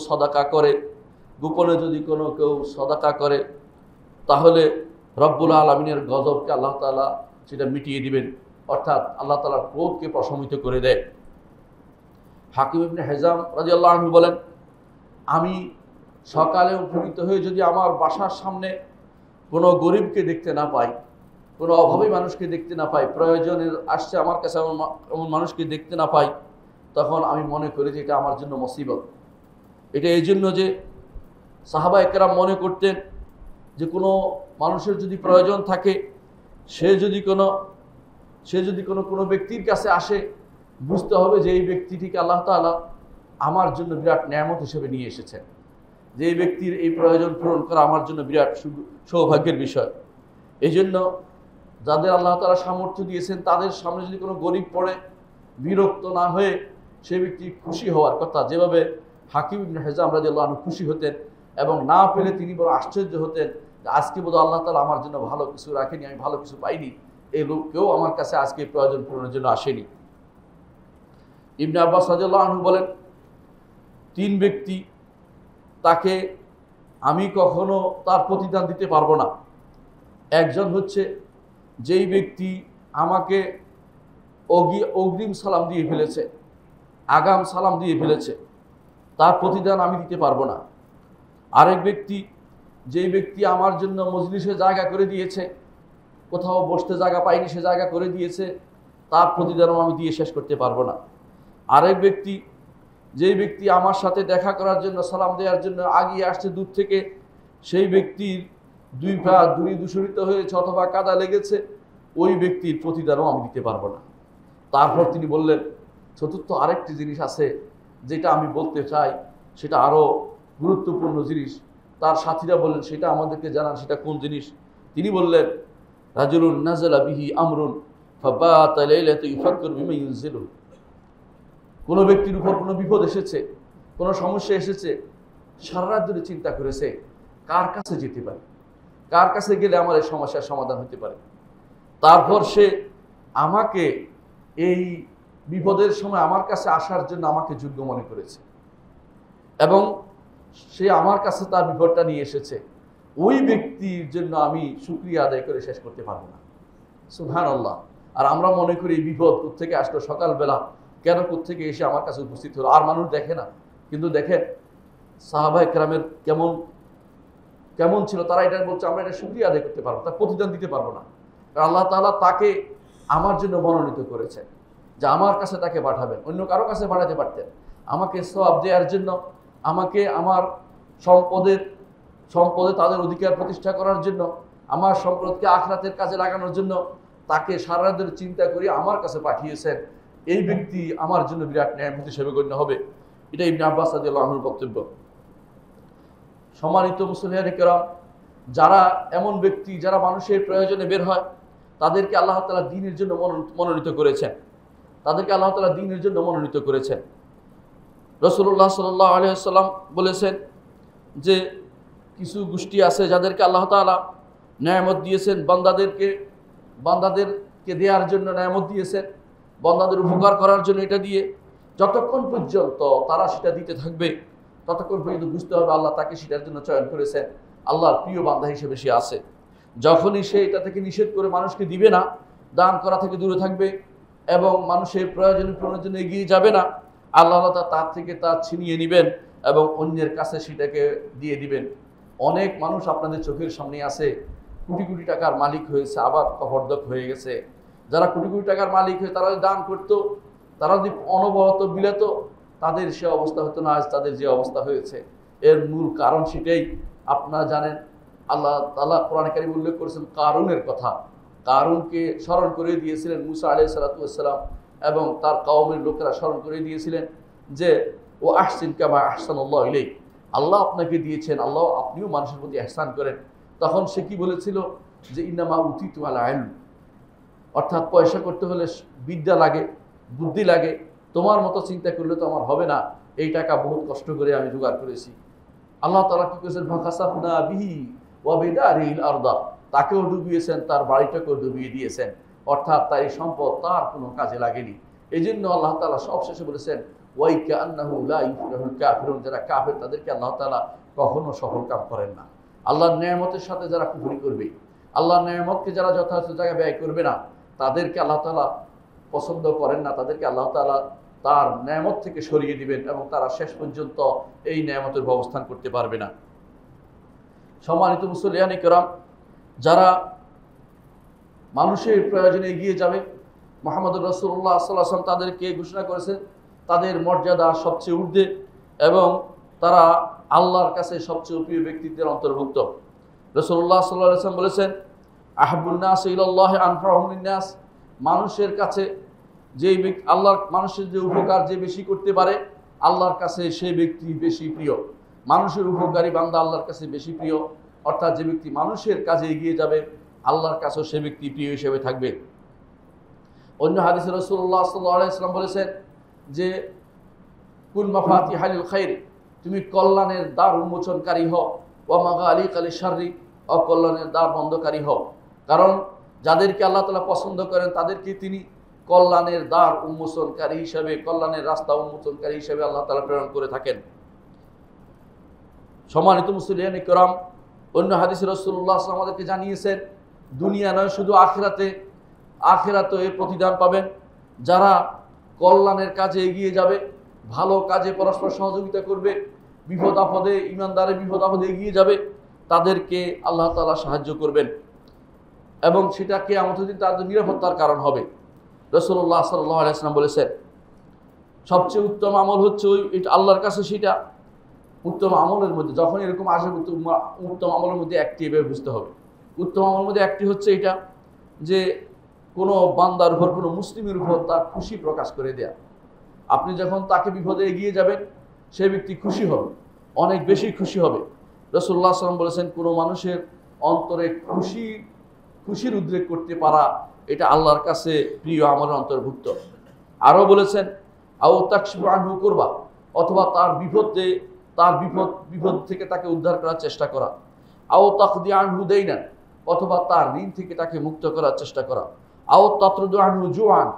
সদাকা করে তাহলে রব্বুল আলামিনের গজবকে আল্লাহ তাআলা সেটা মিটিয়ে দিবেন, অর্থাৎ আল্লাহ তাআলার ক্রোধকে প্রশমিত করে দেয়। হাকিম ইবনে হিজাম রাদিয়াল্লাহু আনহু বলেন, আমি সকালে উপনীত হয়ে যদি আমার বাসার সামনে কোনো গরিবকে দেখতে না পাই, কোনো অভাবী মানুষকে দেখতে না পাই, প্রয়োজনের আসছে আমার কাছে এমন মানুষকে দেখতে না পাই, তখন আমি মনে করি যে এটা আমার জন্য মুসিবত। এটা এই জন্য যে সাহাবা একরাম মনে করতেন যে কোনো মানুষের যদি প্রয়োজন থাকে, সে যদি কোনো ব্যক্তির কাছে আসে, বুঝতে হবে যে এই ব্যক্তিটিকে আল্লাহ তাআলা আমার জন্য বিরাট নেয়ামত হিসেবে নিয়ে এসেছেন, যে এই ব্যক্তির এই প্রয়োজন পূরণ করা আমার জন্য বিরাট সৌভাগ্যের বিষয়। এই জন্য যাদের আল্লাহ তাআলা সামর্থ্য দিয়েছেন, তাদের সামনে যদি কোনো গরিব পড়ে, বিরক্ত না হয়ে সে ব্যক্তি খুশি হওয়ার কথা, যেভাবে হাকিম ইবনে হিজাম রাদিয়াল্লাহু আনহু খুশি হতেন এবং না পেলে তিনি বড় আশ্চর্য হতেন যে আজকে বোধহয় আল্লাহ তাআলা আমার জন্য ভালো কিছু রাখেনি, আমি ভালো কিছু পাইনি, এই লোক কেউ আমার কাছে আজকে প্রয়োজন পূরণের জন্য আসেনি। ইবনে আব্বাস রাদিয়াল্লাহু আনহু বলেন, 3 ব্যক্তি তাকে আমি কখনো তার প্রতিদান দিতে পারবো না। একজন হচ্ছে যেই ব্যক্তি আমাকে অগ্রিম সালাম দিয়ে ফেলেছে, আগাম সালাম দিয়ে ফেলেছে, তার প্রতিদান আমি দিতে পারবো না। আরেক ব্যক্তি, যেই ব্যক্তি আমার জন্য মজলিসে জায়গা করে দিয়েছে, কোথাও বসতে জায়গা পাইনি সে জায়গা করে দিয়েছে, তার প্রতিদানও আমি দিয়ে শেষ করতে পারবো না। আরেক ব্যক্তি, যেই ব্যক্তি আমার সাথে দেখা করার জন্য, সালাম দেওয়ার জন্য আগিয়ে আসছে দূর থেকে, সেই ব্যক্তির 2 পা দূরে দূষিত হয়েছে অথবা কাদা লেগেছে, ওই ব্যক্তির প্রতিদানও আমি দিতে পারবো না। তারপর তিনি বললেন, চতুর্থ আরেকটি জিনিস আছে যেটা আমি বলতে চাই, সেটা আরও গুরুত্বপূর্ণ জিনিস, তার সাথীরা বললেন, সেটা আমাদেরকে জানান, সেটা কোন জিনিস? তিনি বললেন, রাজুলুন নাযালা বিহি আমরুন ফাবাতা লাইলাতা ইউফাক্কিরু বিমা ইউনজিলু। কোনো ব্যক্তির উপর কোনো বিপদ এসেছে, কোনো সমস্যা এসেছে, সারা রাত ধরে চিন্তা করেছে কার কাছে যেতে পারে, কার কাছে গেলে আমার এই সমস্যার সমাধান হতে পারে। তারপর সে আমাকে এই বিপদের সময় আমার কাছে আসার জন্য আমাকে যোগ্য মনে করেছে এবং সে আমার কাছে তার বিপদটা নিয়ে এসেছে। ওই ব্যক্তির জন্য আমি শুকরিয়া আদায় করে শেষ করতে পারবো না। সুবহানাল্লাহ। আর আমরা মনে করি এই বিপদ কোত্থেকে আসলো, সকালবেলা কেন কোত্থেকে এসে আমার কাছে উপস্থিত হলো। আর মানুষ দেখে না, কিন্তু দেখেন সাহাবায়ে কেরামের কেমন কেমন ছিল। তারা এটা বলছে আমরা এটা শুকরিয়া আদায় করতে পারবো, তার প্রতিদান দিতে পারবো না। কারণ আল্লাহ তাআলা তাকে আমার জন্য মনোনীত করেছেন যে আমার কাছে তাকে পাঠাবেন, অন্য কারো কাছে পাঠাতে পারতেন। আমাকে সওয়াব দেওয়ার জন্য, আমাকে আমার সম্পদে তাদের অধিকার প্রতিষ্ঠা করার জন্য, আমার সম্পদকে আখিরাতের কাজে লাগানোর জন্য তাকে সারা রাত ধরে চিন্তা করে আমার কাছে পাঠিয়েছেন। এই ব্যক্তি আমার জন্য বিরাট নিয়ামত হিসেবে গণ্য হবে। এটা ইবনে আব্বাস রাদিয়াল্লাহু আনহুর বক্তব্য। সম্মানিত মুসলিয়ানে কেরাম, যারা এমন ব্যক্তি যারা মানুষের প্রয়োজনে বের হয়, তাদেরকে আল্লাহ তাআলা দ্বীনের জন্য মনোনীত করেছেন, তাদেরকে আল্লাহ তাআলা দ্বীনের জন্য মনোনীত করেছেন। রাসূলুল্লাহ সাল্লাল্লাহু আলাইহি ওয়াসাল্লাম বলেছেন যে কিছু গোষ্ঠী আছে যাদেরকে আল্লাহ তাআলা নিয়ামত দিয়েছেন, বান্দাদেরকে দেওয়ার জন্য নিয়ামত দিয়েছেন, বান্দাদের উপকার করার জন্য এটা দিয়ে যতক্ষণ পর্যন্ত তারা সেটা দিতে থাকবে ততক্ষণ পর্যন্ত বুঝতে হবে আল্লাহ তাকে সেটার জন্য চয়ন করেছেন, আল্লাহর প্রিয় বান্দা হিসেবে সে আছে। যখনই সে এটা থেকে নিষেধ করে মানুষকে দিবে না, দান করা থেকে দূরে থাকবে এবং মানুষের প্রয়োজন পূরণের জন্য এগিয়ে যাবে না, আল্লাহ তার থেকে তা ছিনিয়ে নেবেন এবং অন্যের কাছে সেটাকে দিয়ে দিবেন। অনেক মানুষ আপনাদের চোখের সামনে আছে, কোটি কোটি টাকার মালিক হয়েছে, আবার কবরদক হয়ে গেছে। যারা কোটি কোটি টাকার মালিক হয়ে তারা যদি দান করতো, তারা যদি অনবরত বিলাত, তাদের সে অবস্থা হতো না আজ তাদের যে অবস্থা হয়েছে। এর মূল কারণ সেটাই। আপনারা জানেন আল্লাহ তাআলা কোরআনে কারীমে উল্লেখ করেছেন কারুনের কথা। কারুনকে স্মরণ করে দিয়েছিলেন মুসা আলাইহিস সালাতু ওয়াস সালাম এবং তার কওমের লোকেরা স্মরণ করে দিয়েছিলেন যে ও আহসিন কামা আহসানাল্লাহু ইলাইক, আল্লাহ আপনাকে দিয়েছেন, আল্লাহ আপনিও মানুষের প্রতি ইহসান করেন। তখন সে কি বলেছিল যে ইন্নামা উতিতু আলা ইলম, অর্থাৎ পয়সা করতে হলে বিদ্যা লাগে, বুদ্ধি লাগে, তোমার মতো চিন্তা করলে তো আমার হবে না, এই টাকা বহুত কষ্ট করে আমি জোগাড় করেছি। আল্লাহ তাআলা কি করেছেন, ফাকাসাফনা বিহি ওয়া বিদারিল আরদা, তাকেও ডুবিয়েছেন, তার বাড়িটাকেও ডুবিয়ে দিয়েছেন। অর্থাৎ তার এই সম্পদ তার কোনো কাজে লাগেনি। এই জন্য আল্লাহ তাআলা সবশেষে বলেছেন ওয়াইকা আন্নাহু লা ইউফলিহুল কাফিরুন, যারা কাফের তাদেরকে আল্লাহ তাআলা কখনো সফল কাম করেন না। আল্লাহর নিয়ামতের সাথে যারা কুফরি করবে, আল্লাহর নিয়ামতকে যারা যথাযথ জায়গায় ব্যয় করবে না, তাদেরকে আল্লাহ তাআলা পছন্দ করেন না। তাদেরকে আল্লাহ তাআলা তার নিয়ামত থেকে সরিয়ে দিবেন এবং তারা শেষ পর্যন্ত এই নিয়ামতের অবস্থান করতে পারবে না। সম্মানিত মুসলিয়ানে কেরাম, যারা মানুষের প্রয়োজনে এগিয়ে যাবে, মুহাম্মদুর রাসূলুল্লাহ সাল্লাল্লাহু আলাইহি ওয়াসাল্লাম তাদেরকে ঘোষণা করেছেন তাদের মর্যাদা সবচেয়ে ঊর্ধ্বে এবং তারা আল্লাহর কাছে সবচেয়ে প্রিয় ব্যক্তিত্বের অন্তর্ভুক্ত। রাসূলুল্লাহ সাল্লাল্লাহু আলাইহি ওয়াসাল্লাম বলেছেন আহাব্বুন নাস ইলাল্লাহি আনফাউহুম লিন-নাস, মানুষের কাছে যে ব্যক্তি আল্লাহর মানুষের যে উপকার যে বেশি করতে পারে আল্লাহর কাছে সেই ব্যক্তি বেশি প্রিয়। মানুষের উপকারী বান্দা আল্লাহর কাছে বেশি প্রিয়, অর্থাৎ যে ব্যক্তি মানুষের কাজে এগিয়ে যাবে আল্লাহর কাছেও সে ব্যক্তি প্রিয় হিসেবে থাকবে। অন্য হাদিসে রাসূলুল্লাহ সাল্লাল্লাহু আলাইহি ওয়াসাল্লাম বলেছেন যে কুন মাফাতিহাল খাইর, তুমি কল্যাণের দ্বার উন্মোচনকারী হও, ওয়া মাগালিকাল শাররি, অকল্যাণের দ্বার বন্ধকারী হও। কারণ যাদেরকে আল্লাহ তাআলা পছন্দ করেন তাদেরকে তিনি কল্যাণের দ্বার উন্মোচনকারী হিসেবে, কল্যাণের রাস্তা উন্মোচনকারী হিসেবে আল্লাহ তাআলা প্রেরণ করে থাকেন। সম্মানিত মুসলিয়ানে কেরাম, অন্য হাদিসে রাসূলুল্লাহ সাল্লাল্লাহু আলাইহি ওয়াসাল্লাম আমাদেরকে জানিয়েছেন দুনিয়া নয় শুধু আখিরাতে এর প্রতিদান পাবেন। যারা কল্যাণের কাজে এগিয়ে যাবে, ভালো কাজে পরস্পর সহযোগিতা করবে, বিপদ আপদে ঈমানদারের বিপদ আপদে এগিয়ে যাবে, তাদেরকে আল্লাহ তাআলা সাহায্য করবেন এবং সেটা কিয়ামতের দিন তাদের নিরাপত্তার কারণ হবে। রাসূলুল্লাহ সাল্লাল্লাহু আলাইহি ওয়াসাল্লাম বলেছেন সবচেয়ে উত্তম আমল হচ্ছে এটা আল্লাহর কাছে সেটা উত্তম আমলের মধ্যে যখন এরকম আসে উত্তম আমলের মধ্যে একটি এভাবে বুঝতে হবে। উত্তম আমলের মধ্যে একটি হচ্ছে এটা যে কোনো বান্দার উপর, কোনো মুসলিমের উপর তার খুশি প্রকাশ করে দেয়া। আপনি যখন তাকে বিপদে এগিয়ে যাবেন সেই ব্যক্তি খুশি হবে, অনেক বেশি খুশি হবে রাসূলুল্লাহ সাল্লাল্লাহু আলাইহি ওয়াসাল্লাম বলেছেন, কোনো মানুষের অন্তরে খুশির উদ্রেক করতে পারা এটা আল্লাহর কাছে প্রিয় আমলের অন্তর্ভুক্ত। আরও বলেছেন, আও তাকশিফু আনহু কুরবা, অথবা তার বিপদ থেকে তাকে উদ্ধার করার চেষ্টা করা। আও তাকদি আনহু দাইনান, অথবা তার ঋণ থেকে তাকে মুক্ত করার চেষ্টা করা। আও তাতরুদু আনহু জুআন,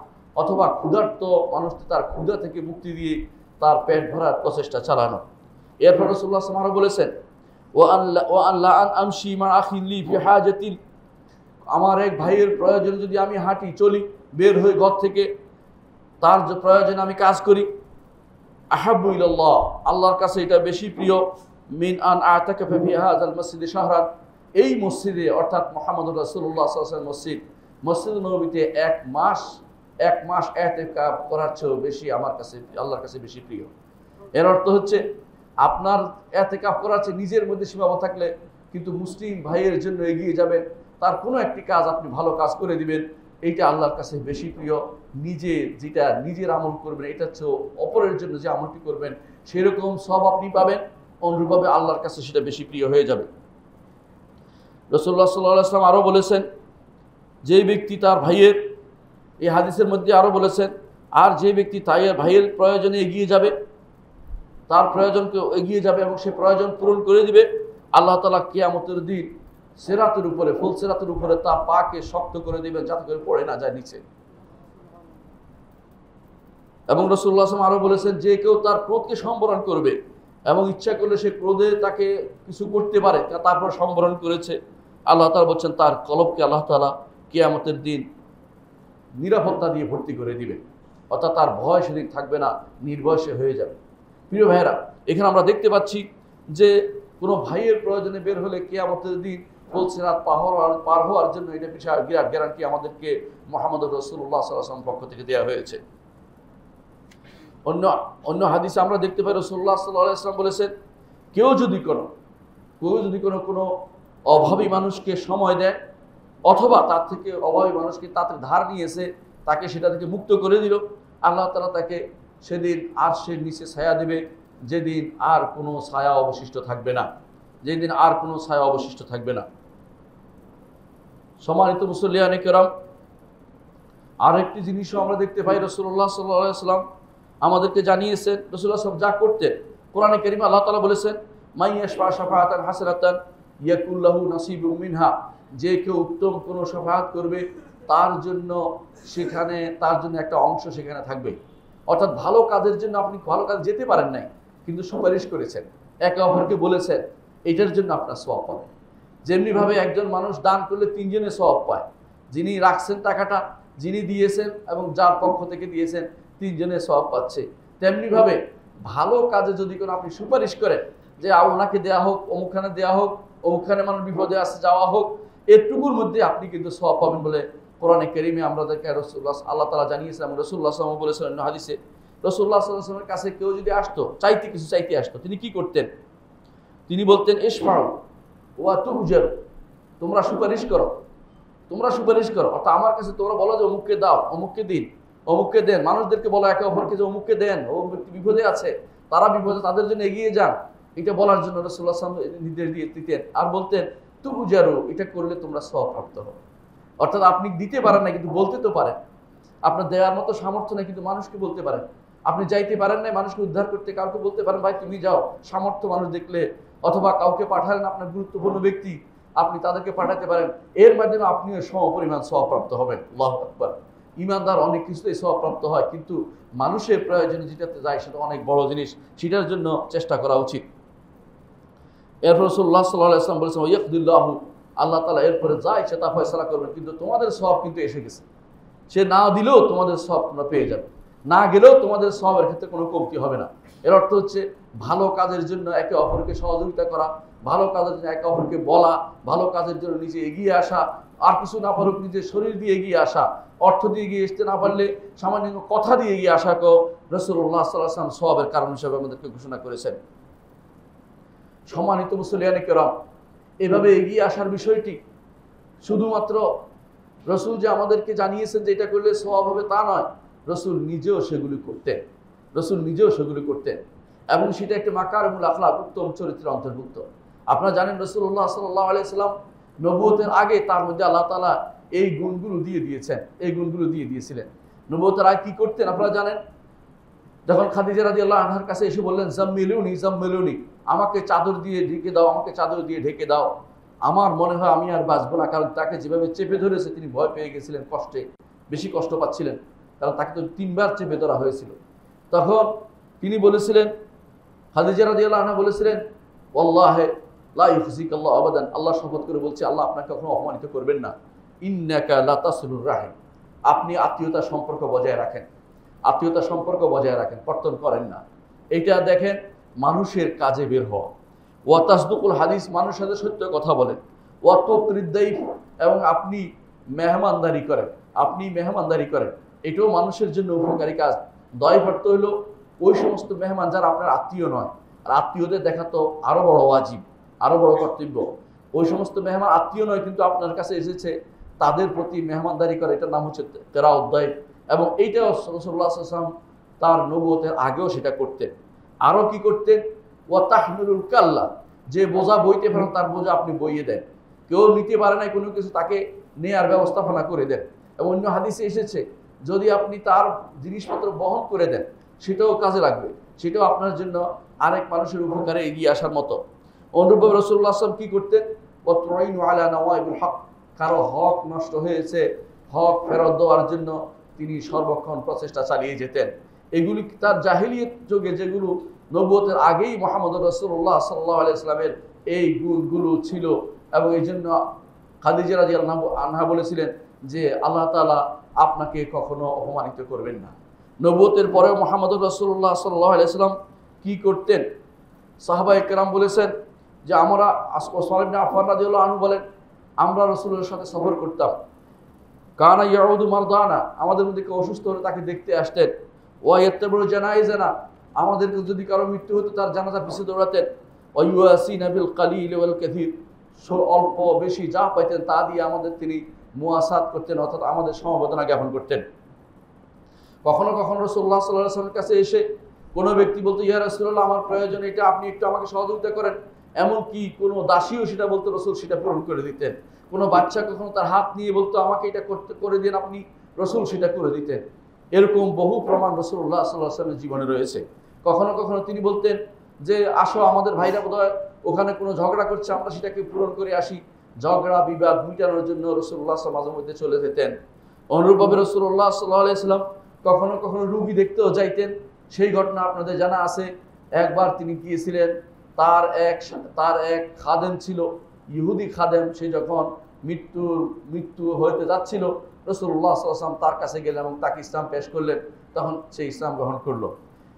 অথবা ক্ষুধার্ত মানুষকে তার ক্ষুধা থেকে মুক্তি দিয়ে তার পেট ভরার প্রচেষ্টা চালানো। এরপর রাসূলুল্লাহ সাল্লাল্লাহু আলাইহি ওয়াসাল্লাম আরও বলেছেন, ওয়া আল্লা আন আমশি মা আখিন লি ফি হাজাতিন, আমার এক ভাইয়ের প্রয়োজনে যদি আমি হাঁটি, চলি, বের হই ঘর থেকে, তার যে প্রয়োজনে আমি কাজ করি, আহাব্বু ইলাল্লাহ, আল্লাহর কাছে এটা বেশি প্রিয়, মিন আন আতাকাফা ফি হাযাল মসজিদে শাহরান, এই মসজিদে অর্থাৎ মুহাম্মদুর রাসূলুল্লাহ সাল্লাল্লাহু আলাইহি ওয়াসাল্লাম মসজিদ নববীতে এক মাস ইতিকাফ করার চেয়ে বেশি আমার কাছে আল্লাহর কাছে বেশি প্রিয়। এর অর্থ হচ্ছে, আপনার ইতিকাফ করার চেয়ে নিজের মধ্যে সীমাবদ্ধ থাকলে কিন্তু মুসলিম ভাইয়ের জন্য এগিয়ে যাবেন, তার কোনো একটি কাজ আপনি ভালো কাজ করে দিবেন, এইটা আল্লাহর কাছে বেশি প্রিয়। নিজের আমল করবেন, এটা হচ্ছে অপরের জন্য যে আমলটি করবেন সেরকম সব আপনি পাবেন, অনুরূপভাবে আল্লাহর কাছে সেটা বেশি প্রিয় হয়ে যাবে। রাসূলুল্লাহ সাল্লাল্লাহু আলাইহি ওয়াসাল্লাম আরও বলেছেন, যে ব্যক্তি তার ভাইয়ের, এই হাদিসের মধ্যে আরও বলেছেন, আর যে ব্যক্তি তার ভাইয়ের প্রয়োজনে এগিয়ে যাবে, তার প্রয়োজনকে এগিয়ে যাবে এবং সে প্রয়োজন পূরণ করে দিবে, আল্লাহ তাআলা কিয়ামতের দিন সিরাতের উপরে, ফুল সিরাতের উপরে তার পাকে শক্ত করে দিবেন যাতে করে পড়ে না যায় নিচে। এবং রাসূলুল্লাহ সাল্লাল্লাহু আলাইহি ওয়াসাল্লাম আরও বলেছেন, যে কেউ তার ক্রোধকে সম্বরণ করবে এবং ইচ্ছা করলে সে ক্রোধে তাকে কিছু করতে পারে, তারপর সম্বরণ করেছে, আল্লাহ তাআলা বলছেন তার কলবকে আল্লাহ তাআলা কিয়ামতের দিন নিরাপত্তা দিয়ে ভর্তি করে দিবে, অর্থাৎ তার ভয় সেদিন থাকবে না, নির্ভয় সে হয়ে যাবে। প্রিয় ভাইয়েরা, এখানে আমরা দেখতে পাচ্ছি যে কোনো ভাইয়ের প্রয়োজনে বের হলে কিয়ামতের দিন ফুল সিরাত পার হওয়ার জন্য এটা বিশাল বিরাট গ্যারান্টি আমাদেরকে মুহাম্মদুর রাসূলুল্লাহ সাল্লাল্লাহু আলাইহি ওয়াসাল্লাম পক্ষ থেকে দেওয়া হয়েছে। অন্য হাদিসে আমরা দেখতে পাই রাসূলুল্লাহ সাল্লাল্লাহু আলাইহি ওয়াসাল্লাম বলেছেন, কেউ যদি কোনো অভাবী মানুষকে সময় দেয়, অথবা তার থেকে অভাবী মানুষকে তাতে ধার নিয়েছে, তাকে সেটা থেকে মুক্ত করে দিল, আল্লাহ তাআলা তাকে সেদিন আরশের নিচে ছায়া দেবে, যেদিন আর কোনো ছায়া অবশিষ্ট থাকবে না, সম্মানিত মুসল্লিয়ানে কেরাম, আর একটি জিনিসও আমরা দেখতে পাই, রাসূলুল্লাহ সাল্লাল্লাহু আলাইহি ওয়াসাল্লাম আমাদেরকে জানিয়েছেন, রাসূলুল্লাহ সাল্লাল্লাহু আলাইহি ওয়াসাল্লাম যা করতেন, কোরআনে কারীমে আল্লাহ তাআলা বলেছেন, মাইয়াশফা শাফাআতান হাসানাতান ইয়াকুল লাহু নাসিবুম মিনহা, যে কেউ উত্তম কোনো শাফাআত করবে তার জন্য একটা অংশ সেখানে থাকবে। অর্থাৎ ভালো কাজের জন্য আপনি ভালো কাজ যেতে পারেন নাই, কিন্তু সুপারিশ করেছেন, একে অপরকে বলেছেন, এটার জন্য আপনার সওয়াব পাবেন। যেমনিভাবে একজন মানুষ দান করলে তিনজনে সওয়াব পায়, যিনি রাখছেন টাকাটা, যিনি দিয়েছেন এবং যার পক্ষ থেকে দিয়েছেন, তিনজনে সওয়াব পাচ্ছে। তেমনিভাবে ভালো কাজে যদি কোনো আপনি সুপারিশ করেন যে ওনাকে দেওয়া হোক, অমুকখানে দেওয়া হোক, অমুকখানে মানুষ বিপদে আসে যাওয়া হোক, এটুকুর মধ্যে আপনি কিন্তু সওয়াব পাবেন বলে কোরআনে কারীমে আমাদেরকে আল্লাহ তাআলা জানিয়েছেন। এবং রাসূলুল্লাহ সাল্লাল্লাহু আলাইহি ওয়াসাল্লাম বলেছেন অন্য হাদিসে, রাসূলুল্লাহ সাল্লাল্লাহু আলাইহি ওয়াসাল্লামের কাছে কেউ যদি আসতো, কিছু চাইতে আসতো, তিনি কি করতেন? তিনি বলতেন, ইশফাউ ওয়া তুজার, তোমরা সুপারিশ করো। অর্থাৎ আমার কাছে তোমরা বলো যে অমুককে দাও, অমুককে দিন, অমুককে দেন। মানুষদেরকে বলো একে অপরকে যে অমুককে দেন, ও ব্যক্তি বিপদে আছে, তারা বিপদে, তাদের জন্য এগিয়ে যান। এটা বলার জন্য রাসূলুল্লাহ সাল্লাল্লাহু আলাইহি ওয়াসাল্লাম নির্দেশ দিয়ে দিতেন, আর বলতেন তুজারু, এটা করলে তোমরা সওয়াব প্রাপ্ত হবে। অর্থাৎ আপনি দিতে পারেন না, কিন্তু বলতে তো পারেন। আপনার দেওয়ার মতো সামর্থ্য নেই, কিন্তু মানুষকে বলতে পারেন। আপনি যাইতে পারেন না, মানুষকে উদ্ধার করতে কাউকে বলতে পারেন, ভাই তুমি যাও, সামর্থ্য মানুষ দেখলে, অথবা কাউকে পাঠালেন আপনার গুরুত্বপূর্ণ ব্যক্তি, আপনি তাদেরকে পাঠাতে পারেন, এর মাধ্যমে আপনিও সমপরিমাণ সওয়াব প্রাপ্ত হবেন। আল্লাহু আকবার। ঈমানদার অনেক কিছুতেই সওয়াব প্রাপ্ত হয়, কিন্তু মানুষের প্রয়োজনে যেটাতে যায় সেটা অনেক বড় জিনিস, সেটার জন্য চেষ্টা করা উচিত। এরপর রাসূলুল্লাহ সাল্লাল্লাহু আলাইহি ওয়াসাল্লাম বলেছেন, ইয়াকদিল্লাহু, আল্লাহ তাআলা এরপরে যা ইচ্ছা তা ফয়সালা করবেন, কিন্তু তোমাদের সওয়াব কিন্তু এসে গেছে। সে না দিলেও তোমাদের সওয়াব তোমরা পেয়ে যাবে, না গেলেও তোমাদের সওয়াবের ক্ষেত্রে কোনো কমতি হবে না। এর অর্থ হচ্ছে ভালো কাজের জন্য একে অপরকে সহযোগিতা করা, ভালো কাজের জন্য একে অপরকে বলা, ভালো কাজের জন্য নিজে এগিয়ে আসা, আর কিছু না পারুক নিজের শরীর দিয়ে এগিয়ে আসা, অর্থ দিয়ে এগিয়ে আসতে না পারলে সামান্য কথা দিয়ে এগিয়ে আসাকেও রাসূলুল্লাহ সাল্লাল্লাহু আলাইহি ওয়াসাল্লাম সওয়াবের কারণ হিসেবে আমাদেরকে ঘোষণা করেছেন। সম্মানিত মুসলিয়ানে কেরাম, এভাবে এগিয়ে আসার বিষয়টি শুধুমাত্র রাসূল যে আমাদেরকে জানিয়েছেন যে এটা করলে সওয়াব হবে তা নয়, রাসূল নিজেও সেগুলি করতেন, এবং সেটা একটা মাকারিমুল আখলাক, উত্তম চরিত্রের অন্তর্ভুক্ত। আপনারা জানেন রাসূলুল্লাহ সাল্লাল্লাহু আলাইহি সাল্লাম নবুয়তের আগে তার মধ্যে আল্লাহ তাআলা এই গুণগুলো দিয়ে দিয়েছেন, এই গুণগুলো দিয়ে দিয়েছিলেন। নবুয়তের আগে কি করতেন আপনারা জানেন? যখন খাদিজা রাদিয়াল্লাহু আনহার কাছে এসে বললেন জাম্মিলুনি জাম্মিলুনি, আমাকে চাদর দিয়ে ঢেকে দাও, আমাকে চাদর দিয়ে ঢেকে দাও, আমার মনে হয় আমি আর বাঁচবো না। কারণ তাকে যেভাবে চেপে ধরেছে তিনি ভয় পেয়ে গেছিলেন, কষ্টে বেশি কষ্ট পাচ্ছিলেন, কারণ তাকে তো 3 বার চেপে ধরা হয়েছিল। তখন তিনি বলেছিলেন, খাদিজা রাদিয়াল্লাহু আনহা বলেছিলেন, ওয়াল্লাহি লা ইউখজিকাল্লাহু আবাদান, আল্লাহ শপথ করে বলছি আল্লাহ আপনাকে কখনো অপমানিত করবেন না। ইন্নাকা লাতাসিলুর রাহিম, আপনি আত্মীয়তার সম্পর্ক বজায় রাখেন, আত্মীয়তার সম্পর্ক বজায় রাখেন, কর্তন করেন না। এটা দেখেন মানুষের কাজে বের হওয়া। ওয়া তাসদুকুল হাদিস, মানুষের সাথে সত্য কথা বলেন। ওয়া তুকরিদ্দাইফ, এবং আপনি মেহমানদারি করেন, আপনি মেহমানদারি করেন, এটাও মানুষের জন্য উপকারী কাজ। দয়ফ অর্থ হলো ওই সমস্ত মেহমান যারা আপনার আত্মীয় নয়, আর আত্মীয়দের দেখা তো আরো বড় ওয়াজিব, আরো বড় কর্তব্য। ওই সমস্ত মেহমান আত্মীয় নয় কিন্তু আপনার কাছে এসেছে, তাদের প্রতি মেহমানদারি করে, এটার নাম হচ্ছে কেরাউদ দয়ফ। এবং এইটাও রাসূলুল্লাহ সাল্লাল্লাহু আলাইহি ওয়াসাল্লাম তার নবুয়তের আগেও সেটা করতেন। আরও কি করতেন? ওয়া তাহমিলুল কাল্লা, যে বোঝা বইতে পারেন তার বোঝা আপনি বইয়ে দেন। কেউ নিতে পারে না কোনো কিছু, তাকে নেয়ার ব্যবস্থাপনা করে দেন। এবং অন্য হাদিসে এসেছে যদি আপনি তার জিনিসপত্র বহন করে দেন সেটাও কাজে লাগবে, সেটাও আপনার জন্য আরেক মানুষের উপকারে এগিয়ে আসার মতো। অনুরূপভাবে রাসূলুল্লাহ সাল্লাল্লাহু আলাইহি ওয়াসাল্লাম কি করতেন? ওয়া তুরাইনু আলা নওয়াইবিল হক, কারো হক নষ্ট হয়েছে, হক ফেরত দেওয়ার জন্য তিনি সর্বক্ষণ প্রচেষ্টা চালিয়ে যেতেন। এগুলি তার জাহেলিয়ত যুগে, যেগুলো নবুয়তের আগেই মুহাম্মদ রাসূলুল্লাহ সাল্লাল্লাহু আলাইহি ওয়াসাল্লামের এই গুণগুলো ছিল। এবং এই জন্য খাদিজা রাদিয়াল্লাহু আনহা বলেছিলেন যে আল্লাহ তাআলা আপনাকে কখনো অপমানিত করবেন না। নবুয়তের পরেও মুহাম্মদ রাসূলুল্লাহ সাল্লাল্লাহু আলাইহি ওয়াসাল্লাম কি করতেন? সাহাবায়ে কেরাম বলেছেন যে আমরা, ওসমান ইবনে আফফান রাদিয়াল্লাহু আনহু বলেন, আমরা রাসূলের সাথে সফর করতাম। কানা ইয়াউদু মারদানা, আমাদের মধ্যে কেউ অসুস্থ হলে তাকে দেখতে আসতেন। ওয়া ইয়াত্তাবিউ জানাইজানা, আমাদেরকে যদি কারো মৃত্যু হতো তার জানাজা পিছু দৌড়াতেন। ওয়া ইউয়াসিনা বিল কালিল ওয়াল কাসীর, অল্প বেশি যা পাইতেন তা দিয়ে আমাদের তিনি মুয়াসাত করতেন, অর্থাৎ আমাদের সমবেদনা জ্ঞাপন করতেন। কখনো কখনো রাসূলুল্লাহ সাল্লাল্লাহু আলাইহি ওয়াসাল্লামের কাছে এসে কোনো ব্যক্তি বলতো, ইয়া রাসূলুল্লাহ আমার প্রয়োজন এটা, আপনি একটু আমাকে সহযোগিতা করেন। এমনকি কোনো দাসীও সেটা বলতো, রাসূল সেটা পূরণ করে দিতেন। কোনো বাচ্চা কখনো তার হাত নিয়ে বলতো আমাকে এটা করে দিন আপনি, রাসূল সেটা করে দিতেন। এরকম বহু প্রমাণ রাসূলুল্লাহ সাল্লাল্লাহু আলাইহি ওয়াসাল্লামের জীবনে রয়েছে। কখনো কখনো তিনি বলতেন যে আসো, আমাদের ভাইরা বোধহয় ওখানে কোনো ঝগড়া করছে, আমরা সেটাকে পূরণ করে আসি। ঝগড়া বিবাদ মিটানোর জন্য রাসূলুল্লাহ সাল্লাল্লাহু আলাইহি ওয়াসাল্লাম মাঝে মধ্যে চলে যেতেন। অনুরূপভাবে রাসূলুল্লাহ সাল্লাল্লাহু আলাইহি ওয়াসাল্লাম কখনো কখনো রোগী দেখতেও যাইতেন। সেই ঘটনা আপনাদের জানা আছে। একবার তিনি গিয়েছিলেন, তার এক খাদেম ছিল, ইহুদি খাদেম, সে যখন মৃত্যু হতে যাচ্ছিল, রাসূলুল্লাহ সাল্লাল্লাহু আলাইহি ওয়াসাল্লাম তার কাছে গেলেন এবং তাকে ইসলাম পেশ করলেন। তখন সে ইসলাম গ্রহণ করলো।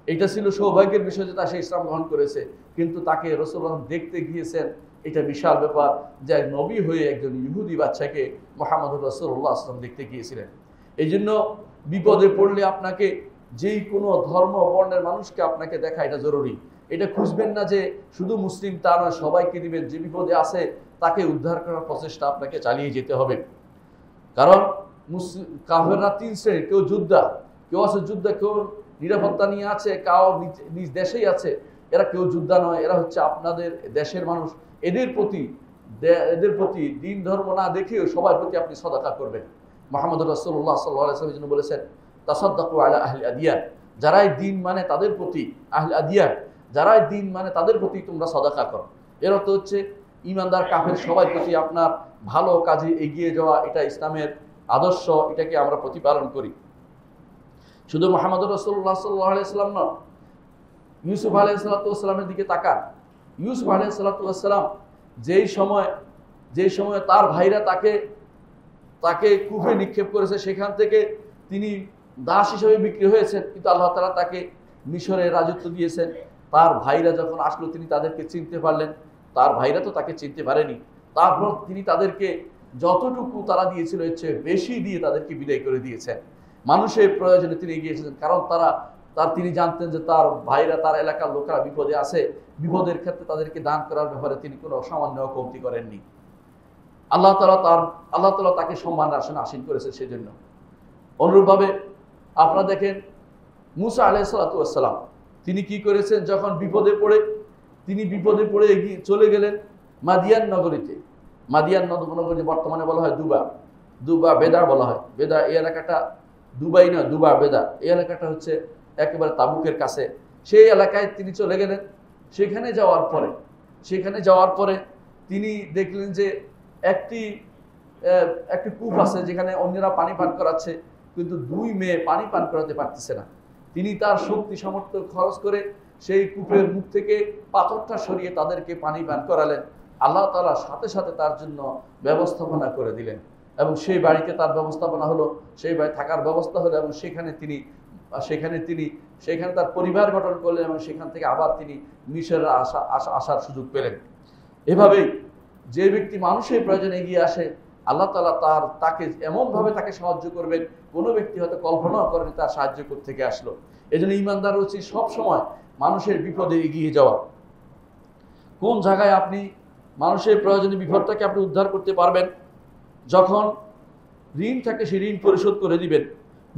এটা ছিল সৌভাগ্যের বিষয় যে সে ইসলাম গ্রহণ করেছে, কিন্তু তাকে রাসূলুল্লাহ দেখতে গিয়েছেন, এটা বিশাল ব্যাপার যে নবী হয়ে একজন ইহুদি বাচ্চাকে মুহাম্মদ রাসূলুল্লাহ সাল্লাল্লাহু আলাইহি ওয়াসাল্লাম দেখতে গিয়েছিলেন। এই জন্য বিপদে পড়লে আপনাকে যেই কোনো ধর্ম বর্ণের মানুষকে আপনাকে দেখা এটা জরুরি। এটা খুঁজবেন না যে শুধু মুসলিম তা নয়, সবাইকে দিবেন। যে বিপদে আছে তাকে উদ্ধার করার প্রচেষ্টা আপনাকে চালিয়ে যেতে হবে। কারণ কাফেররা 3 শ্রেণীর, কেউ যোদ্ধা, কেউ আছে যোদ্ধা, কেউ নিরাপত্তা নিয়ে আছে, কেউ নিজ দেশেই আছে। এরা কেউ যোদ্ধা নয়, এরা হচ্ছে আপনাদের দেশের মানুষ। এদের প্রতি দিন ধর্ম না দেখেও সবার প্রতি আপনি সদাকা করবেন। মুহাম্মদ রাসূলুল্লাহ সাল্লাল্লাহু আলাইহি ওয়াসাল্লাম বলেছেন তাসাদ্দাকু আলা আহলি আদিয়ান, যারাই দিন মানে তাদের প্রতি, আহলি আদিয়ান যারাই দিন মানে তাদের প্রতি তোমরা সদাকা করো। এর অর্থ হচ্ছে ঈমানদার কাফের সবার প্রতি আপনার ভালো কাজে এগিয়ে যাওয়া, এটা ইসলামের আদর্শ, এটাকে আমরা প্রতিপালন করি। শুধু মুহাম্মদ রাসূলুল্লাহ সাল্লাল্লাহু আলাইহি ওয়াসাল্লাম নয়, ইউসুফ আলাইহিস সালামের দিকে তাকান। ইউসুফ আলাইহিস সালাম যেই সময় তার ভাইরা তাকে কূপে নিক্ষেপ করেছে, সেখান থেকে তিনি দাস হিসেবে বিক্রি হয়েছেন, কিন্তু আল্লাহ তাআলা তাকে মিশরে রাজত্ব দিয়েছেন। তার ভাইরা যখন আসলো তিনি তাদেরকে চিনতে পারলেন, তার ভাইরা তো তাকে চিনতে পারেনি। তারপর তিনি তাদেরকে যতটুকু তারা দিয়েছিল এর চেয়ে বেশি দিয়ে তাদেরকে বিদায় করে দিয়েছেন। মানুষের প্রয়োজনে তিনি এগিয়ে এসেছেন, কারণ তিনি জানতেন যে তার ভাইরা, তার এলাকার লোকেরা বিপদে আছে। বিপদের ক্ষেত্রে তাদেরকে দান করার ব্যাপারে তিনি কোনো সামান্য কমতি করেননি। আল্লাহ তাআলা তাকে সম্মানের আসনে আসীন করেছে সেজন্য। অনুরূপভাবে আপনারা দেখেন মুসা আলাইহিস সালাম তিনি কি করেছেন, যখন বিপদে পড়ে এগিয়ে চলে গেলেন, মাদিয়ান নগরীতে, মাদিয়ান নগরী বর্তমানে বলা হয় দুবা বেদা বলা হয়। বেদা এই এলাকাটা দুবাই না, দুবা বেদা এই এলাকাটা হচ্ছে একেবারে তাবুকের কাছে। সেই এলাকায় তিনি চলে গেলেন। সেখানে যাওয়ার পরে তিনি দেখলেন যে একটি কূপ আছে যেখানে অন্যরা পানি পান করাচ্ছে, কিন্তু দুই মেয়ে পানি পান করাতে পারতেছে না। তিনি তার শক্তি সামর্থ্য খরচ করে সেই কূপের মুখ থেকে পাথরটা সরিয়ে তাদেরকে পানি পান করালেন। আল্লাহ তাআলা সাথে সাথে তার জন্য ব্যবস্থাপনা করে দিলেন এবং সেই বাড়িতে তার ব্যবস্থাপনা হলো, সেই বাড়ি থাকার ব্যবস্থা হলো এবং সেখানে তার পরিবার গঠন করলেন এবং সেখান থেকে আবার তিনি মিশরে আসার সুযোগ পেলেন। এভাবেই যে ব্যক্তি মানুষের প্রয়োজনে এগিয়ে আসে, আল্লাহ তাআলা তাকে এমনভাবে তাকে সাহায্য করবেন, কোনো ব্যক্তি হয়তো কল্পনাও করেনি তার সাহায্য থেকে আসলো। এই জন্য ঈমানদার উচিত সবসময় মানুষের বিপদে এগিয়ে যাওয়া। কোন জায়গায় আপনি মানুষের প্রয়োজনে বিপদটাকে আপনি উদ্ধার করতে পারবেন? যখন ঋণ থাকে সেই ঋণ পরিশোধ করে দিবেন,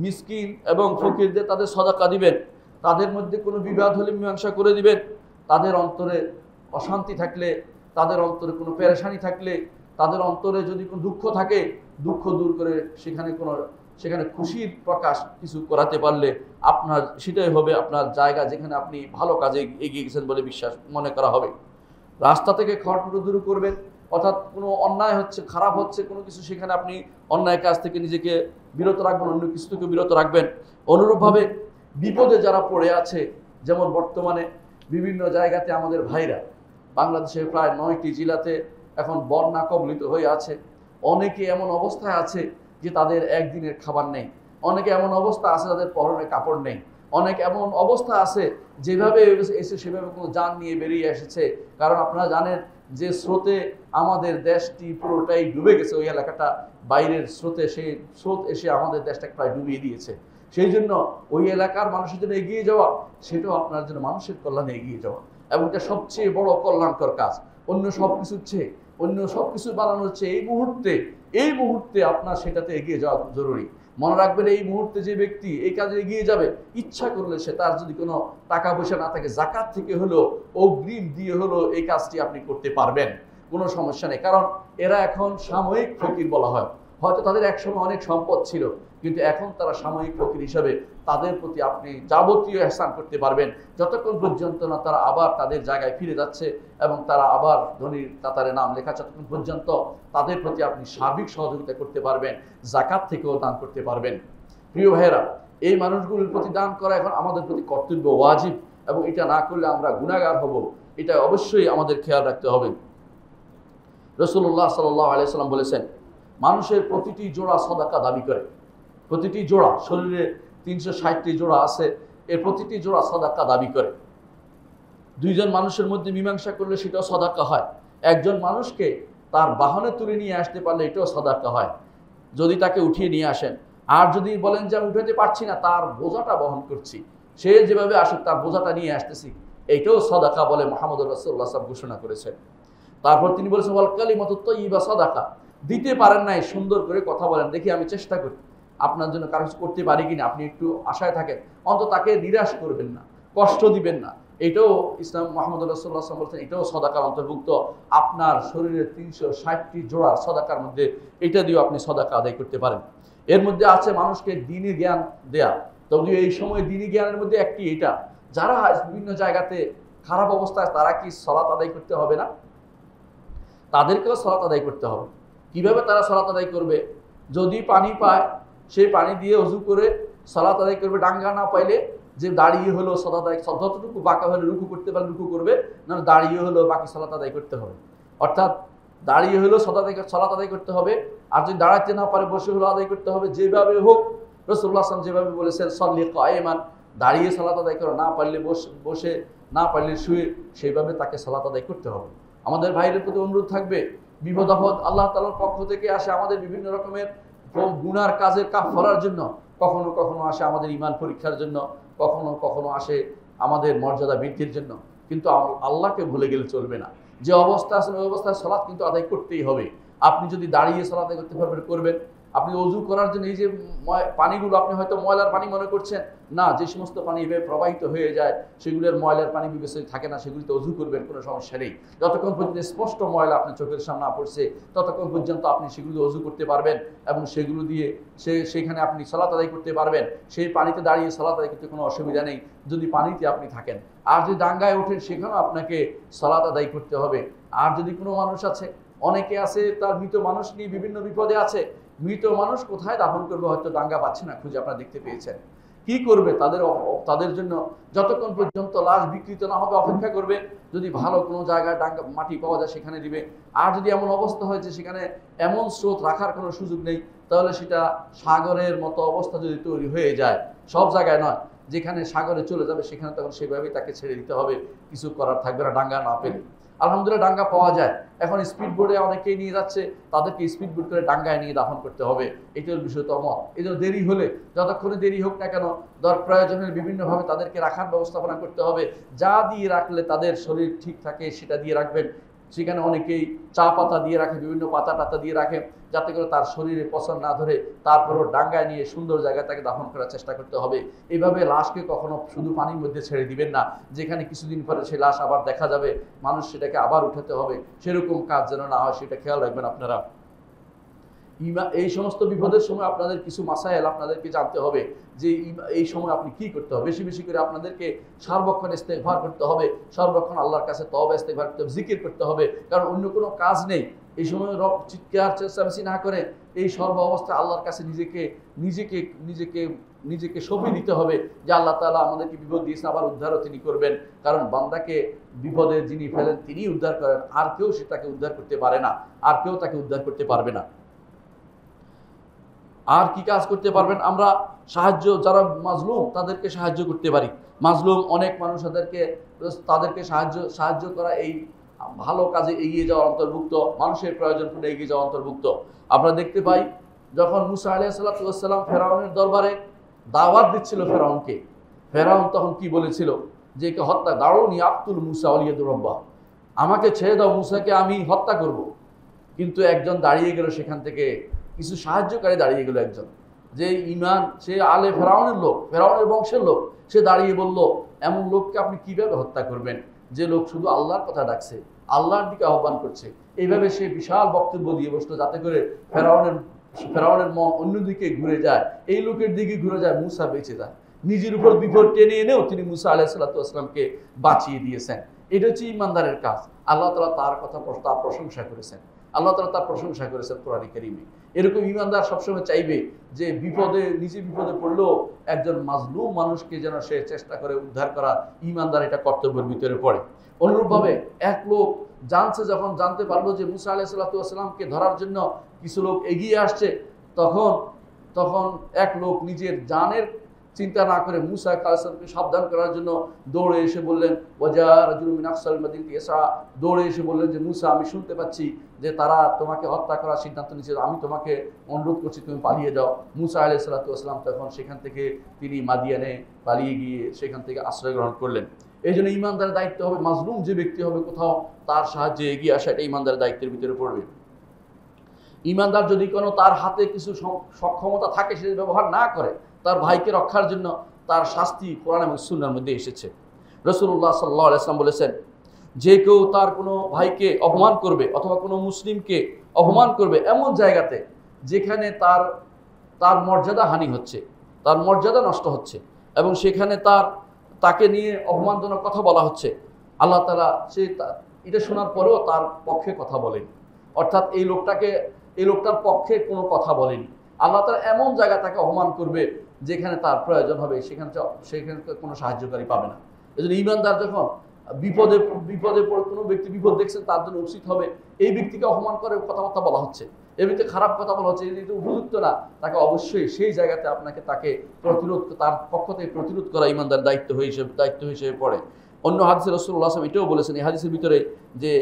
মিসকিন এবং ফকিরদের তাদের সদাকা দিবেন, তাদের মধ্যে কোনো বিবাদ হলে মীমাংসা করে দিবেন, তাদের অন্তরে অশান্তি থাকলে, তাদের অন্তরে কোনো পেরেশানি থাকলে, তাদের অন্তরে যদি কোনো দুঃখ থাকে, দুঃখ দূর করে সেখানে খুশির প্রকাশ কিছু করাতে পারলে আপনার সেটাই হবে আপনার জায়গা যেখানে আপনি ভালো কাজে এগিয়ে গেছেন বলে বিশ্বাস মনে করা হবে। রাস্তা থেকে খড়কুটো দূর করবেন, অর্থাৎ কোনো অন্যায় হচ্ছে, খারাপ হচ্ছে কোনো কিছু, সেখানে আপনি অন্যায় কাজ থেকে নিজেকে বিরত রাখবেন, অন্য কিছু থেকে বিরত রাখবেন। অনুরূপভাবে বিপদে যারা পড়ে আছে, যেমন বর্তমানে বিভিন্ন জায়গাতে আমাদের ভাইরা, বাংলাদেশের প্রায় 9টি জেলাতে এখন বন্যা কবলিত হয়ে আছে। অনেকে এমন অবস্থায় আছে যে তাদের একদিনের খাবার নেই, অনেকে এমন অবস্থা আছে তাদের পরনে কাপড় নেই, অনেক এমন অবস্থা আছে যেভাবে এসে সেভাবে কোনো যান নিয়ে বেরিয়ে এসেছে। কারণ আপনারা জানেন যে স্রোতে আমাদের দেশটি পুরোটাই ডুবে গেছে, ওই এলাকাটা বাইরের স্রোতে, সেই স্রোত এসে আমাদের দেশটাকে প্রায় ডুবিয়ে দিয়েছে। সেই জন্য ওই এলাকার মানুষের জন্য এগিয়ে যাওয়া, সেটাও আপনার জন্য মানুষের কল্যাণে এগিয়ে যাওয়া, এবং এটা সবচেয়ে বড় কল্যাণকর কাজ। অন্য সব কিছু বানানো হচ্ছে এই মুহূর্তে আপনার সেটাতে এগিয়ে যাওয়া জরুরি। মনে রাখবেন, এই মুহূর্তে যে ব্যক্তি এই কাজে এগিয়ে যাবে, ইচ্ছা করলে সে তার যদি কোনো টাকা পয়সা না থাকে, যাকাত থেকে হলো, অগ্রিম দিয়ে হলো এই কাজটি আপনি করতে পারবেন, কোনো সমস্যা নেই। কারণ এরা এখন সাময়িক ফকির বলা হয়। হয়তো তাদের একসময় অনেক সম্পদ ছিল, কিন্তু এখন তারা সাময়িক ফকির হিসাবে তাদের প্রতি আপনি যাবতীয় ihsan করতে পারবেন যতক্ষণ পর্যন্ত না তারা আবার তাদের জায়গায় ফিরে যাচ্ছে এবং তারা আবার ধনীর কাতারে নাম লেখা, ততক্ষণ পর্যন্ত তাদের প্রতি আপনি সার্বিক সহযোগিতা করতে পারবেন, যাকাত থেকেও দান করতে পারবেন। প্রিয় ভাইয়েরা, এই মানুষগুলোর প্রতি দান করা এখন আমাদের প্রতি কর্তব্য, ওয়াজিব, এবং এটা না করলে আমরা গুনাহগার হব, এটা অবশ্যই আমাদের খেয়াল রাখতে হবে। রাসূলুল্লাহ সাল্লাল্লাহু আলাইহি সাল্লাম বলেছেন, মানুষের প্রতিটি জোড়া সাদাকা দাবি করে, প্রতিটি জোড়া, শরীরে 360টি জোড়া আছে, এর প্রতিটি জোড়া সাদাকা দাবি করে। দুইজন মানুষের মধ্যে মীমাংসা করলে সেটাও সাদাকা হয়। একজন মানুষকে তার বাহনে তুলে নিয়ে আসতে পারলে এটাও সাদাকা হয়, যদি তাকে উঠিয়ে নিয়ে আসেন। আর যদি বলেন যে আমি উঠাতে পারছি না, তার বোঝাটা বহন করছি, সে যেভাবে আসুক তার বোঝাটা নিয়ে আসতেছি, এইটাও সাদাকা বলে মুহাম্মদুর রাসূলুল্লাহ সাল্লাল্লাহু আলাইহি ওয়াসাল্লাম ঘোষণা করেছেন। তারপর তিনি বলেছেন, ওয়াল কালিমাতুত তাইয়্যিবা সাদাকা, দিতে পারেন নাই, সুন্দর করে কথা বলেন, দেখি আমি চেষ্টা করি আপনার জন্য কাজ করতে পারি কিনা, আপনি একটু আশায় থাকেন, অন্তত তাকে নিরাশ করবেন না, কষ্ট দিবেন না। এটাও ইসলাম মুহাম্মদুর রাসূলুল্লাহ সাল্লাল্লাহু আলাইহি ওয়াসাল্লাম বলছেন, এটাও সাদাকার অন্তর্ভুক্ত। আপনার শরীরের 360টি জোড়া সাদাকার মধ্যে এটা দিয়েও আপনি সাদাকা আদায় করতে পারেন। এর মধ্যে আছে মানুষকে দ্বীনি জ্ঞান দেয়া। যদিও এই সময় দ্বীনি জ্ঞানের মধ্যে একটি এটা, যারা বিভিন্ন জায়গাতে খারাপ অবস্থায়, তারা কি সালাত আদায় করতে হবে না? তাদেরকেও সালাত আদায় করতে হবে। কিভাবে তারা সালাত আদায় করবে? যদি পানি পায়, সেই পানি দিয়ে ওযু করে সালাত আদায় করবে। ডাঙ্গা না পাইলে যে দাঁড়িয়ে হলো সালাত আদায়, যতটুকু বাঁকা হলে রুকু করতে পারলে রুকু করবে, না দাঁড়িয়ে হলো বাকি সালাত আদায় করতে হবে। অর্থাৎ দাঁড়িয়ে হলো সালাত আদায় করতে হবে, আর যদি দাঁড়াতে না পারে বসে হলো আদায় করতে হবে। যেভাবে হোক, রাসূলুল্লাহ সাল্লাল্লাহু আলাইহি ওয়াসাল্লাম যেভাবে বলেছেন, সাল্লি কায়মান, দাঁড়িয়ে সালাত আদায় করো, না পারলে বসে, না পারলে শুয়ে, সেইভাবে তাকে সালাত আদায় করতে হবে। আমাদের ভাইদের প্রতি অনুরোধ থাকবে, বিপদ আপদ আল্লাহ তাআলার পক্ষ থেকে আসে আমাদের বিভিন্ন রকমের গুনার কাজের কাফারার জন্য, কখনো কখনো আসে আমাদের ঈমান পরীক্ষার জন্য, কখনো কখনো আসে আমাদের মর্যাদা বৃদ্ধির জন্য। কিন্তু আল্লাহকে ভুলে গেলে চলবে না। যে অবস্থা আছে ওই অবস্থায় সালাত কিন্তু আদায় করতেই হবে। আপনি যদি দাঁড়িয়ে সালাত আদায় করতে পারবেন করবেন, আপনি অজু করার জন্য এই যে পানিগুলো আপনি হয়তো ময়লার পানি মনে করছেন, না, যে সমস্ত পানি এভাবে প্রবাহিত হয়ে যায় সেগুলোর ময়লার পানি বিবেচনায় থাকে না, সেগুলিতে অজু করবেন, কোনো সমস্যা নেই। যতক্ষণ পর্যন্ত স্পষ্ট ময়লা আপনার চোখের সামনে পড়ছে ততক্ষণ পর্যন্ত আপনি সেগুলো অজু করতে পারবেন এবং সেগুলো দিয়ে সেখানে আপনি সালাত আদায় করতে পারবেন। সেই পানিতে দাঁড়িয়ে সালাত আদায় করতে কোনো অসুবিধা নেই যদি পানিতে আপনি থাকেন। আর যদি ডাঙ্গায় ওঠেন সেখানেও আপনাকে সালাত আদায় করতে হবে। আর যদি কোনো মানুষ আছে, অনেকে আছে তার মৃত মানুষ নিয়ে বিভিন্ন বিপদে আছে, মৃত মানুষ কোথায় দাফন করবে, হয়তো ডাঙ্গা পাচ্ছে না খুঁজে, আপনারা দেখতে পেয়েছেন, কি করবে? তাদের জন্য যতক্ষণ পর্যন্ত লাশ বিকৃত না হবে অপেক্ষা করবে। যদি ভালো কোনো জায়গায় ডাঙ্গা মাটি পাওয়া যায় সেখানে দিবে। আর যদি এমন অবস্থা হয় যে সেখানে এমন স্রোত রাখার কোনো সুযোগ নেই, তাহলে সেটা সাগরের মতো অবস্থা যদি তৈরি হয়ে যায়, সব জায়গায় নয়, যেখানে সাগরে চলে যাবে সেখানে তখন সেভাবেই তাকে ছেড়ে দিতে হবে, কিছু করার থাকবে না ডাঙ্গা না পেলে। আলহামদুলিল্লাহ ডাঙ্গা পাওয়া যায়, এখন স্পিড বোর্ডে অনেকেই নিয়ে যাচ্ছে, তাদেরকে স্পিড বোর্ড করে ডাঙ্গায় নিয়ে দাফন করতে হবে, এটার বিষয়তম। এই জন্য দেরি হলে, যতক্ষণে দেরি হোক না কেন, প্রয়োজনের বিভিন্নভাবে তাদেরকে রাখার ব্যবস্থাপনা করতে হবে। যা দিয়ে রাখলে তাদের শরীর ঠিক থাকে সেটা দিয়ে রাখবেন। সেখানে অনেকেই চা পাতা দিয়ে রাখে, বিভিন্ন পাতা টাতা দিয়ে রাখে, যাতে করে তার শরীরে পছন্দ না ধরে, তারপরও ডাঙ্গায় নিয়ে সুন্দর জায়গায় তাকে দাফন করার চেষ্টা করতে হবে। এইভাবে লাশকে কখনো শুধু পানির মধ্যে ছেড়ে দিবেন না, যেখানে কিছুদিন পরে সেই লাশ আবার দেখা যাবে, মানুষ সেটাকে আবার উঠাতে হবে, সেরকম কাজ যেন না হয় সেটা খেয়াল রাখবেন আপনারা। এই সমস্ত বিপদের সময় আপনাদের কিছু মাসায়েল আপনাদেরকে জানতে হবে যে এই সময় আপনি কি করতে হবে। বেশি বেশি করে আপনাদেরকে সর্বক্ষণ ইস্তেগফার করতে হবে, সর্বক্ষণ আল্লাহর কাছে তওবা ইস্তেগফার করতে হবে, জিকির করতে হবে, কারণ অন্য কোনো কাজ নেই। এই সময় রব চিৎকার চেঁচামেচি না করে এই সর্ব অবস্থায় আল্লাহর কাছে নিজেকে নিজেকে নিজেকে নিজেকে সঁপে দিতে হবে যে আল্লাহ তাআলা আমাদেরকে বিপদ দিয়েছেন, আবার উদ্ধারও তিনি করবেন। কারণ বান্দাকে বিপদে যিনি ফেলেন তিনি উদ্ধার করেন, আর কেউ সে তাকে উদ্ধার করতে পারে না, আর কেউ তাকে উদ্ধার করতে পারবে না। আর কি কাজ করতে পারবেন? আমরা সাহায্য, যারা মাজলুম তাদেরকে সাহায্য করতে পারি। মাজলুম অনেক মানুষ, তাদেরকে সাহায্য করা এই ভালো কাজে এগিয়ে যাওয়া অন্তর্ভুক্ত, মানুষের প্রয়োজন পড়লে এগিয়ে যাওয়া অন্তর্ভুক্ত। আমরা দেখতে পাই যখন মুসা আলাইহিস সালাম ফেরাউনের দরবারে দাওয়াত দিচ্ছিল ফেরাউনকে, ফেরাউন তখন কি বলেছিল যে একে হত্যা, দাউনি আক্তুল মুসা ওয়ালিয়াদুর রব্বাহ, আমাকে ছেড়ে দাও, মুসাকে আমি হত্যা করব। কিন্তু একজন দাঁড়িয়ে গেল, সেখান থেকে কিছু সাহায্যকারী দাঁড়িয়ে গেল, একজন যে ইমান, সে আলে ফেরাউনের লোক, ফেরাউনের বংশের লোক, সে দাঁড়িয়ে বলল এমন লোককে আপনি কিভাবে হত্যা করবেন যে লোক শুধু আল্লাহর কথা ডাকছে, আল্লাহর দিকে আহ্বান করছে। এইভাবে সে বিশাল বক্তব্য দিয়ে বসলো যাতে করে ফেরাউনের মন অন্যদিকে ঘুরে যায়, এই লোকের দিকে ঘুরে যায়, মুসা বেঁচে যায়। নিজের উপর বিপদ টেনে এনেও তিনি মুসা আলাইহিস সালামকে বাঁচিয়ে দিয়েছেন। এটা হচ্ছে ইমানদারের কাজ। আল্লাহ তাআলা তার কথা, তার প্রশংসা করেছেন, আল্লাহ তাআলা তার প্রশংসা করেছেন কোরআনে কারীমে। এরকম ইমানদার সবসময় চাইবে যে নিজে বিপদে পড়লেও একজন মাজলুম মানুষকে যেন সে চেষ্টা করে উদ্ধার করা, ইমানদার এটা কর্তব্যের ভিতরে পড়ে। অনুরূপভাবে এক লোক যখন জানতে পারলো যে মুসা আলাইহিস সালামকে ধরার জন্য কিছু লোক এগিয়ে আসছে, তখন এক লোক নিজের জানের চিন্তা না করে মুসা আলাইহিস সালামকে সাবধান করার জন্য দৌড়ে এসে বললেন, দৌড়ে এসে বললেন যে মুসা, আমি শুনতে পাচ্ছি যে তারা তোমাকে হত্যা করার সিদ্ধান্ত নিচ্ছে, আমি তোমাকে অনুরোধ করছি তুমি পালিয়ে যাও। মুসা আলাইহিস সালাম তখন সেখান থেকে তিনি মাদিয়ানে পালিয়ে গিয়ে সেখান থেকে আশ্রয় গ্রহণ করলেন। এই জন্য ইমানদারের দায়িত্ব হবে, মাজলুম যে ব্যক্তি হবে কোথাও, তার সাহায্যে এগিয়ে আসা, এটা ইমানদারের দায়িত্বের ভিতরে পড়বে। ইমানদার যদি কোনো তার হাতে কিছু সক্ষমতা থাকে সেটা ব্যবহার না করে, তার ভাইকে রক্ষার জন্য তার শাস্তি কোরআন এবং সুন্নাহর মধ্যে এসেছে। রাসূলুল্লাহ সাল্লাল্লাহু আলাইহি ওয়াসাল্লাম বলেছেন, যে কেউ তার কোনো ভাইকে অপমান করবে অথবা কোনো মুসলিমকে অপমান করবে এমন জায়গাতে যেখানে তার মর্যাদা হানি হচ্ছে, তার মর্যাদা নষ্ট হচ্ছে এবং সেখানে তাকে নিয়ে অপমানজনক কথা বলা হচ্ছে, আল্লাহ তাআলা এটা শোনার পরেও তার পক্ষে কথা বলেনি, অর্থাৎ এই লোকটার পক্ষে কোনো কথা বলেনি। আল্লাহ তাআলা এমন জায়গা তাকে অপমান করবে যেখানে তার প্রয়োজন হবে, সেখানে কোনো সাহায্যকারী পাবে না। এই জন্য ইমানদার যখন বিপদে পড়ে, কোনো ব্যক্তি বিপদ দেখছেন, তার জন্য উচিত হবে এই ব্যক্তিকে অপমান করে কথাবার্তা বলা হচ্ছে, এই ব্যক্তি খারাপ কথা বলা হচ্ছে, এই উপযুক্ত না, তাকে অবশ্যই সেই জায়গাতে তাকে তার পক্ষ থেকে প্রতিরোধ করা ইমানদার দায়িত্ব হিসেবে পড়ে। অন্য হাদিসে রাসূলুল্লাহ সাল্লাল্লাহু আলাইহি ওয়াসাল্লাম এটাও বলেছেন, এই হাদিসের ভিতরে, যে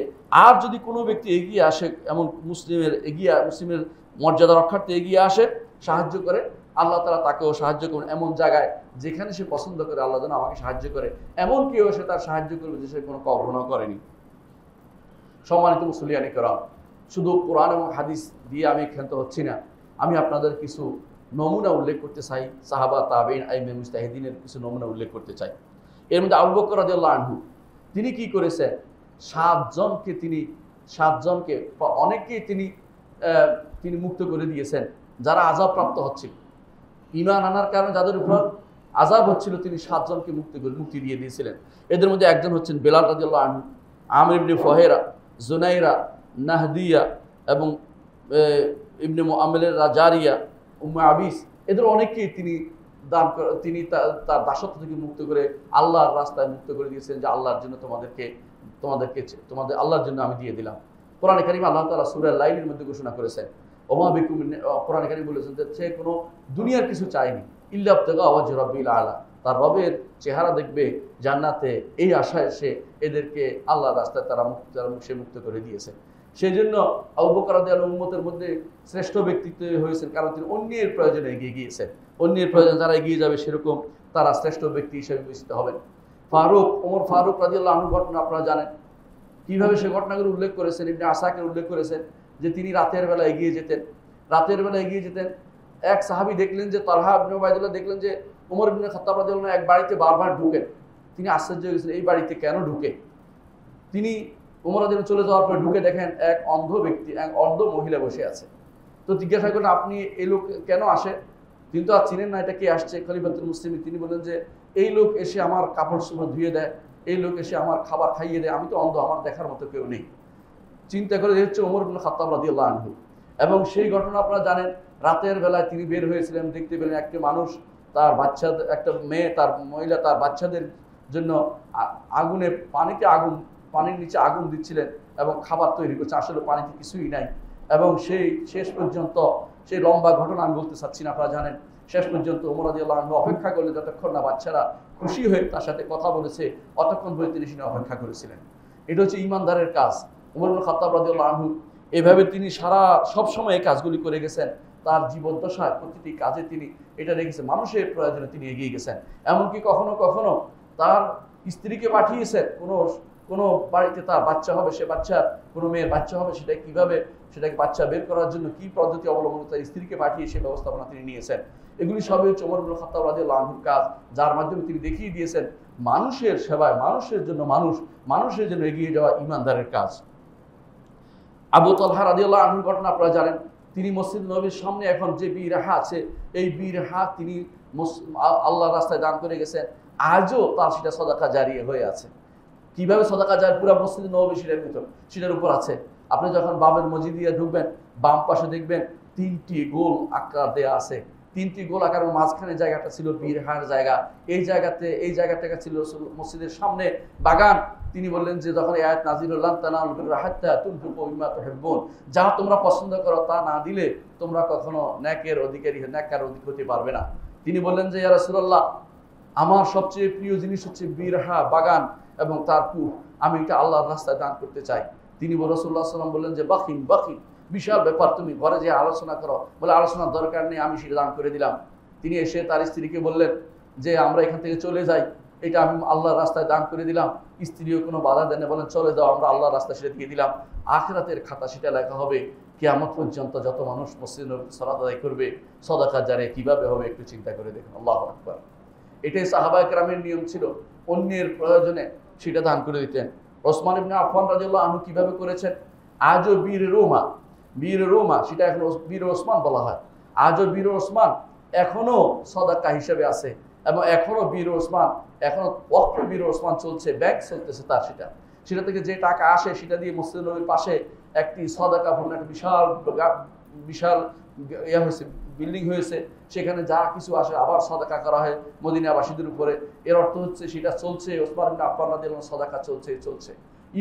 আর যদি কোনো ব্যক্তি এগিয়ে আসে, এমন মুসলিমের মর্যাদা রক্ষার্থে এগিয়ে আসে, সাহায্য করে, আল্লাহ তাআলা তাকেও সাহায্য করবেন এমন জায়গায় যেখানে সে পছন্দ করে, আল্লাহ যেন আমাকে সাহায্য করে এমন কেউ সে তার সাহায্য করবে যে সে কোনো কল্পনা করেনি। সম্মানিত মুসলিয়ানে কেরাম, শুধু কোরআন এবং হাদিস দিয়ে আমি ক্ষান্ত হচ্ছি না, আমি আপনাদের কিছু নমুনা উল্লেখ করতে চাই, সাহাবা তাবেঈন আইমে মুজতাহিদিনের কিছু নমুনা উল্লেখ করতে চাই। এর মধ্যে আবু বকর রাদিয়াল্লাহু আনহু তিনি কি করেছেন, সাতজনকে অনেককেই তিনি মুক্ত করে দিয়েছেন যারা আযাবপ্রাপ্ত হচ্ছিল। ঈমান আনার কারণে যাদের উপর আযাব হচ্ছিল তিনি 7 জনকে মুক্তি দিয়ে দিয়েছিলেন। এদের মধ্যে একজন হচ্ছেন বেলাল রাদিয়াল্লাহু আনহু, আমির ইবনে ফুহাইরা, জুনাইরা, নাহদিয়া এবং ইবনে মুআম্মালের রাজারিয়া, উম্মে আবিস, এদের অনেককেই তিনি তার দাসত্ব থেকে মুক্ত করে আল্লাহর রাস্তায় মুক্ত করে দিয়েছেন, যে আল্লাহর জন্য তোমাদের আল্লাহর জন্য আমি দিয়ে দিলাম। কোরআনে কারীমে আল্লাহ তাআলা সূরা লাইলের মধ্যে ঘোষণা করেছেন, ওমা বিকুম, কোরআনে কারীম বলেছেন যে সে কোনো দুনিয়ার কিছু চায়নি, ইল্লা ইবতিগা ওয়াজহি রাব্বিল আলা, তার রবের চেহারা দেখবে জান্নাতে, এই আশায় সে এদেরকে আল্লাহর রাস্তায় সে মুক্ত করে দিয়েছে। সেই জন্য আবু বকর রাদিয়াল্লাহু আনহু উম্মতের মধ্যে শ্রেষ্ঠ ব্যক্তিত্ব হয়েছেন, কারণ তিনি অন্যের প্রয়োজনে এগিয়ে গিয়েছেন। অন্যের প্রয়োজন যারা এগিয়ে যাবে সেরকম তারা শ্রেষ্ঠ ব্যক্তি হিসেবে বিবেচিত হবেন। ওমর ফারুক রাদিয়াল্লাহু আনহু ঘটনা আপনারা জানেন, কিভাবে সে ঘটনাগুলো উল্লেখ করেছেন। ইবনে আসাকির উল্লেখ করেছেন যে তিনি রাতের বেলা এগিয়ে যেতেন। এক সাহাবী দেখলেন যে তালহা ইবনে উবাইদুল্লাহ দেখলেন যে ওমর ইবনে খাত্তাব রাদিয়াল্লাহু আনহু এক বাড়িতে বারবার ঢুকেন। তিনি আশ্চর্য হয়ে গেছেন, এই বাড়িতে কেন ঢুকে। তিনি ওমর রাদিয়াল্লাহু চলে যাওয়ার পর ঢুকে দেখেন এক অন্ধ মহিলা বসে আছে। তো জিজ্ঞাসা করলেন, আপনি এই লোক কেন আসে? তিনি তো আর চিনেন না এটা কে আসছে, খলিফাতুল মুসলিমিন। তিনি বললেন যে এই লোক এসে আমার কাপড় চোপড় ধুয়ে দেয়, এই লোক এসে আমার খাবার খাইয়ে দেয়, আমি তো অন্ধ, আমার দেখার মতো কেউ নেই। চিন্তা করে হচ্ছে ওমর ইবনে খাত্তাব রাদিয়াল্লাহু আনহু। এবং সেই ঘটনা আপনারা জানেন, রাতের বেলায় তিনি বের হয়েছিলেন, দেখতে পেলেন একটা মানুষ তার বাচ্চাদের, একটা মেয়ে তার বাচ্চাদের জন্য পানির নিচে আগুন দিচ্ছিলেন এবং খাবার তৈরি করছে, আসলে পানিতে কিছুই নাই। এবং সেই শেষ পর্যন্ত সেই লম্বা ঘটনা আমি বলতে চাচ্ছি না, আপনারা জানেন, শেষ পর্যন্ত ওমর রাদিয়াল্লাহু আনহু অপেক্ষা করলেন যতক্ষণ না বাচ্চারা খুশি হয়ে তার সাথে কথা বলেছে, অতক্ষণ ধরে তিনি সেটা অপেক্ষা করেছিলেন। এটা হচ্ছে ঈমানদারের কাজ। ওমর ইবনে খাত্তাব রাদিয়াল্লাহু আনহু এভাবে তিনি সব সময় এই কাজগুলি করে গেছেন। তার জীবদ্দশায় প্রতিটি কাজে তিনি এটা রেখেছেন, মানুষের প্রয়োজনে তিনি এগিয়ে গেছেন। এমনকি কখনো কখনো তার স্ত্রীকে পাঠিয়েছেন, কোনো বাড়িতে তার বাচ্চা হবে, কোনো মেয়ের বাচ্চা হবে, সেটাকে বাচ্চা বের করার জন্য কি পদ্ধতি অবলম্বন, তার স্ত্রীকে পাঠিয়ে সে ব্যবস্থাপনা তিনি নিয়েছেন। এগুলি সবই হচ্ছে ওমর ইবনে খাত্তাব রাদিয়াল্লাহু আনহুর কাজ, যার মাধ্যমে তিনি দেখিয়ে দিয়েছেন মানুষের সেবায়, মানুষের জন্য এগিয়ে যাওয়া ঈমানদারের কাজ। আবু তালহা রাদিয়াল্লাহু আনহুর ঘটনা আপনারা জানেন, তিনি মসজিদ নববীর সামনে এখন যে বীরহা আছে, এই বীরহা তিনি আল্লাহর রাস্তায় দান করে গেছেন। আজও তার সেটা সদাকা জারিয়া হয়ে আছে। কিভাবে সদাকা জারিয়া? পুরো মসজিদ নববী সেটার উপর আছে। আপনি যখন বাবের মসজিদে ঢুকবেন, বাম পাশে দেখবেন 3টি গোল আকার দেয়া আছে। 3টি গোল আকারের মাঝখানে জায়গাটা ছিল বীরহার জায়গা। এই জায়গাটা ছিল মসজিদের সামনে বাগান। তিনি বললেন যে যখন এই আয়াত নাযিল হল, লান তানালুল বিররা হাত্তা তুনফিকু মিম্মা তুহিব্বুন, যা তোমরা পছন্দ করো তা না দিলে তোমরা কখনো নেকের অধিকারী হতে পারবে না। তিনি বললেন যে ইয়া রাসূলুল্লাহ, আমার সবচেয়ে প্রিয় জিনিস হচ্ছে বীরহা বাগান এবং তার কূপ, আমি এটা আল্লাহর রাস্তায় দান করতে চাই। তিনি রাসূলুল্লাহ সাল্লাল্লাহু আলাইহি ওয়াসাল্লাম বললেন যে বাখিন, বিশাল ব্যাপার, তুমি ঘরে যে আলোচনা করো। বলে আলোচনার দরকার নেই, আমি সেটা দান করে দিলাম। তিনি এসে তার স্ত্রীকে বললেন যে আমরা এখান থেকে চলে যাই, এটা আমি আল্লাহর রাস্তায় দান করে দিলাম। স্ত্রীও কোনো বাধা দেন, বলেন চলে যাও, আমরা আল্লাহর রাস্তায় সেটা দিয়ে দিলাম। আখিরাতের খাতা সেটা লেখা হবে, কিয়ামত পর্যন্ত যত মানুষ মসজিদে নববীতে সালাত আদায় করবে, সাদাকা জারিয়া কিভাবে হবে একটু চিন্তা করে দেখুন। আল্লাহু আকবার। এটাই সাহাবায়ে কেরামের নিয়ম ছিল, অন্যের প্রয়োজনে সেটা দান করে দিতেন। ওসমান ইবনে আফফান রাদিয়াল্লাহু আনহু কিভাবে করেছেন? আজও বীর রোমা সেটা এখন বীর ওসমান বলা হয়। আজও বীর ওসমান এখনো সদাকা হিসেবে আছে এবং এখনো বীর ওসমান চলছে, ব্যাংক চলতেছে তার। সেটা থেকে যে টাকা আসে সেটা দিয়ে মসজিদ নববীর পাশে একটি সদাকা ভবন, একটা বিশাল হয়েছে, বিল্ডিং হয়েছে। সেখানে যা কিছু আসে আবার সদাকা করা হয় মদিনাবাসীদের উপরে। এর অর্থ হচ্ছে সেটা চলছে, ওসমান ইবনে আফফান রাদিয়াল্লাহু আনহু সদাকা চলছে।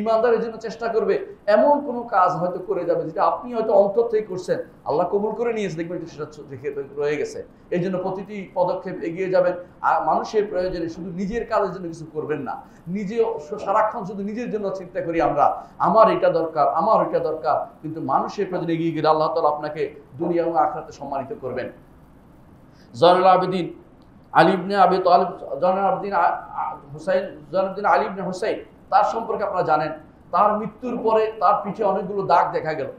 ঈমানদারের জন্য চেষ্টা করবে, এমন কোনো কাজ হয়তো করে যাবে যেটা আপনি হয়তো অন্তর থেকে করছেন, আল্লাহ কবুল করে নিয়েছে, দেখবেন সেটা রয়ে গেছে। এই জন্য প্রতিটি পদক্ষেপ এগিয়ে যাবেন। আর মানুষের প্রয়োজনে শুধু নিজের কাজের জন্য কিছু করবেন না। সারাক্ষণ শুধু নিজের জন্য চিন্তা করি আমরা, আমার এটা দরকার, কিন্তু মানুষের প্রয়োজনে এগিয়ে গেলে আল্লাহ তাআলা আপনাকে দুনিয়া এবং আখিরাতে সম্মানিত করবেন। জয়নুল আবেদিন আলী ইবনে আবি তালিব, জয়নুল আলী ইবনে হুসাইন, তার সম্পর্কে আপনারা জানেন। তার মৃত্যুর পরে তার পিঠে অনেকগুলো দাগ দেখা গেল,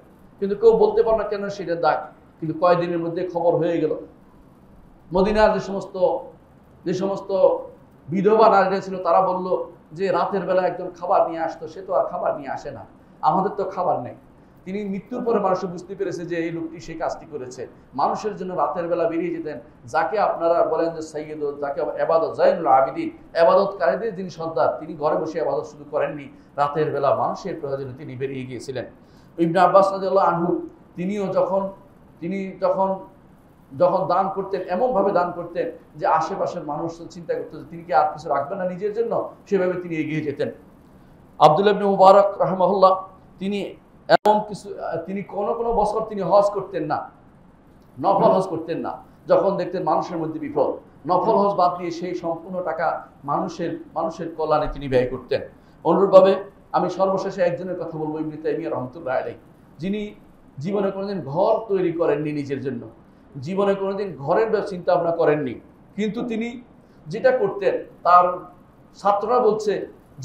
কিন্তু কেউ বলতে পারে না কেন সেটা দাগ। কিন্তু কয়েকদিনের মধ্যে খবর হয়ে গেল। মদিনার যে সমস্ত বিধবা নারীরা ছিল তারা বলল যে রাতের বেলা একজন খাবার নিয়ে আসতো, সে তো আর খাবার নিয়ে আসে না, আমাদের তো খাবার নেই। তিনি মৃত্যুর পরে মানুষ বুঝতে পেরেছে যে এই লোকটি সেই কাজটি করেছে। মানুষের জন্য রাতের বেলা বেরিয়ে যেতেন, যাকে আপনারা বলেন যে সৈয়দ, যাকে এবাদত জাইনুল আবিদিন, এবাদতকারীদের যিনি সর্দার, তিনি ঘরে বসে এবাদত শুধু করেননি, রাতের বেলা মানুষের প্রয়োজনে তিনি বেরিয়ে গিয়েছিলেন। ইবনে আব্বাস রাদিয়াল্লাহু আনহু তিনিও যখন দান করতেন, এমনভাবে দান করতেন যে আশেপাশের মানুষ চিন্তা করতো যে তিনি কি আর কিছু রাখবেন না নিজের জন্য, সেভাবে তিনি এগিয়ে যেতেন। আব্দুল্লাহ ইবনে মুবারক রাহিমাহুল্লাহ তিনি কোনো বছর তিনি হজ করতেন না, নফল হজ করতেন না। যখন দেখতেন মানুষের মধ্যে বিপদ, নফল হজ বাদ দিয়ে সেই সম্পূর্ণ টাকা মানুষের কল্যাণে তিনি ব্যয় করতেন। অনুরূপভাবে আমি সর্বশেষে একজনের কথা বলবো, ইবনে তাইমিয়া রাহমাতুল্লাহি আলাইহি, যিনি জীবনে কোনোদিন ঘর তৈরি করেননি নিজের জন্য, জীবনে কোনোদিন ঘরের চিন্তা ভাবনা করেননি, কিন্তু তিনি যেটা করতেন তার ছাত্ররা বলছে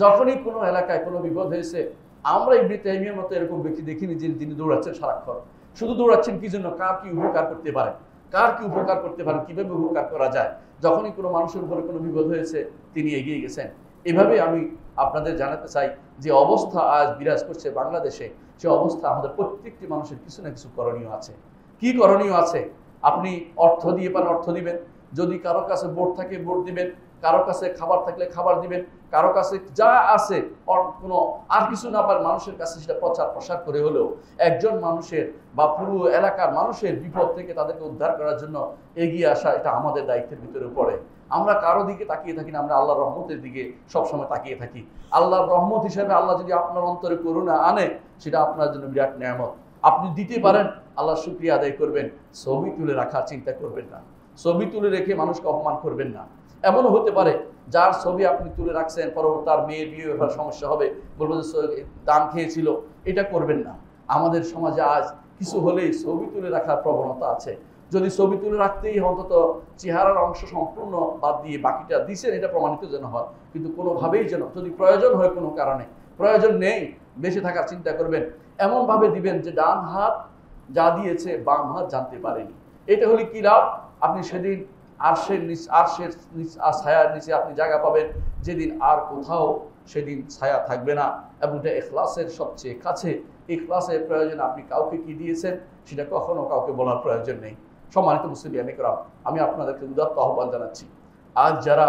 যখনই কোনো এলাকায় কোনো বিপদ হয়েছে, আমরা ইবনে তাইমিয়ার মতো এরকম ব্যক্তি দেখিনি যে তিনি দৌড়াচ্ছেন সারাক্ষণ। শুধু দৌড়াচ্ছেন কি জন্য? কার কি উপকার করতে পারেন, কিভাবে উপকার করা যায়। যখনই কোনো মানুষের উপরে কোনো বিপদ হয়েছে তিনি এগিয়ে গেছেন। এভাবে আমি আপনাদের জানাতে চাই যে অবস্থা আজ বিরাজ করছে বাংলাদেশে, সে অবস্থা আমাদের প্রত্যেকটি মানুষের কিছু না কিছু করণীয় আছে। কি করণীয় আছে? আপনি অর্থ দিয়ে পারেন অর্থ দিবেন, যদি কারোর কাছে ভোট থাকে ভোট দিবেন, কারো কাছে খাবার থাকলে খাবার দিবেন, কারো কাছে যা আছে কোনো আর কিছু না পারে মানুষের কাছে সেটা প্রচার প্রসার করে হলেও একজন মানুষের বা পুরো এলাকার মানুষের বিপদ থেকে তাদেরকে উদ্ধার করার জন্য এগিয়ে আসা, এটা আমাদের দায়িত্বের ভিতরে পড়ে। আমরা কারো দিকে তাকিয়ে থাকি না, আমরা আল্লাহর রহমতের দিকে সবসময় তাকিয়ে থাকি। আল্লাহর রহমত হিসেবে আল্লাহ যদি আপনার অন্তরে করুণা আনে, সেটা আপনার জন্য বিরাট নিয়ামত। আপনি দিতে পারেন, আল্লাহ শুকরিয়া আদায় করবেন। ছবি তুলে রাখার চিন্তা করবেন না, ছবি তুলে রেখে মানুষকে অপমান করবেন না। এমনও হতে পারে যার ছবি আপনি তুলে রাখছেন, পরবর্তী তার মেয়ের বিয়ে ব্যাপার সমস্যা হবে, বলবো যে দান খেয়েছিল, এটা করবেন না। আমাদের সমাজে আজ কিছু হলেই ছবি তুলে রাখার প্রবণতা আছে। যদি ছবি তুলে রাখতেই অন্তত চেহারার অংশ সম্পূর্ণ বাদ দিয়ে বাকিটা দিচ্ছেন, এটা প্রমাণিত যেন হয়। কিন্তু কোনোভাবেই যেন, যদি প্রয়োজন হয় কোনো কারণে, প্রয়োজন নেই, বেঁচে থাকার চিন্তা করবেন, এমনভাবে দিবেন যে ডান হাত যা দিয়েছে বাম হাত জানতে পারেনি। এটা হলে কি লাভ? আপনি সেদিন আরশের ছায়ার নিচে আপনি জায়গা পাবেন, যেদিন আর কোথাও সেদিন ছায়া থাকবে না। এবং এটা ইখলাসের সবচেয়ে কাছে। ইখলাসের প্রয়োজন আপনি কাউকে কি দিয়েছেন সেটা কখনো কাউকে বলার প্রয়োজন নেই। সম্মানিত মুসলিম একরাম, আমি আপনাদেরকে উদাত্ত আহ্বান জানাচ্ছি, আজ যারা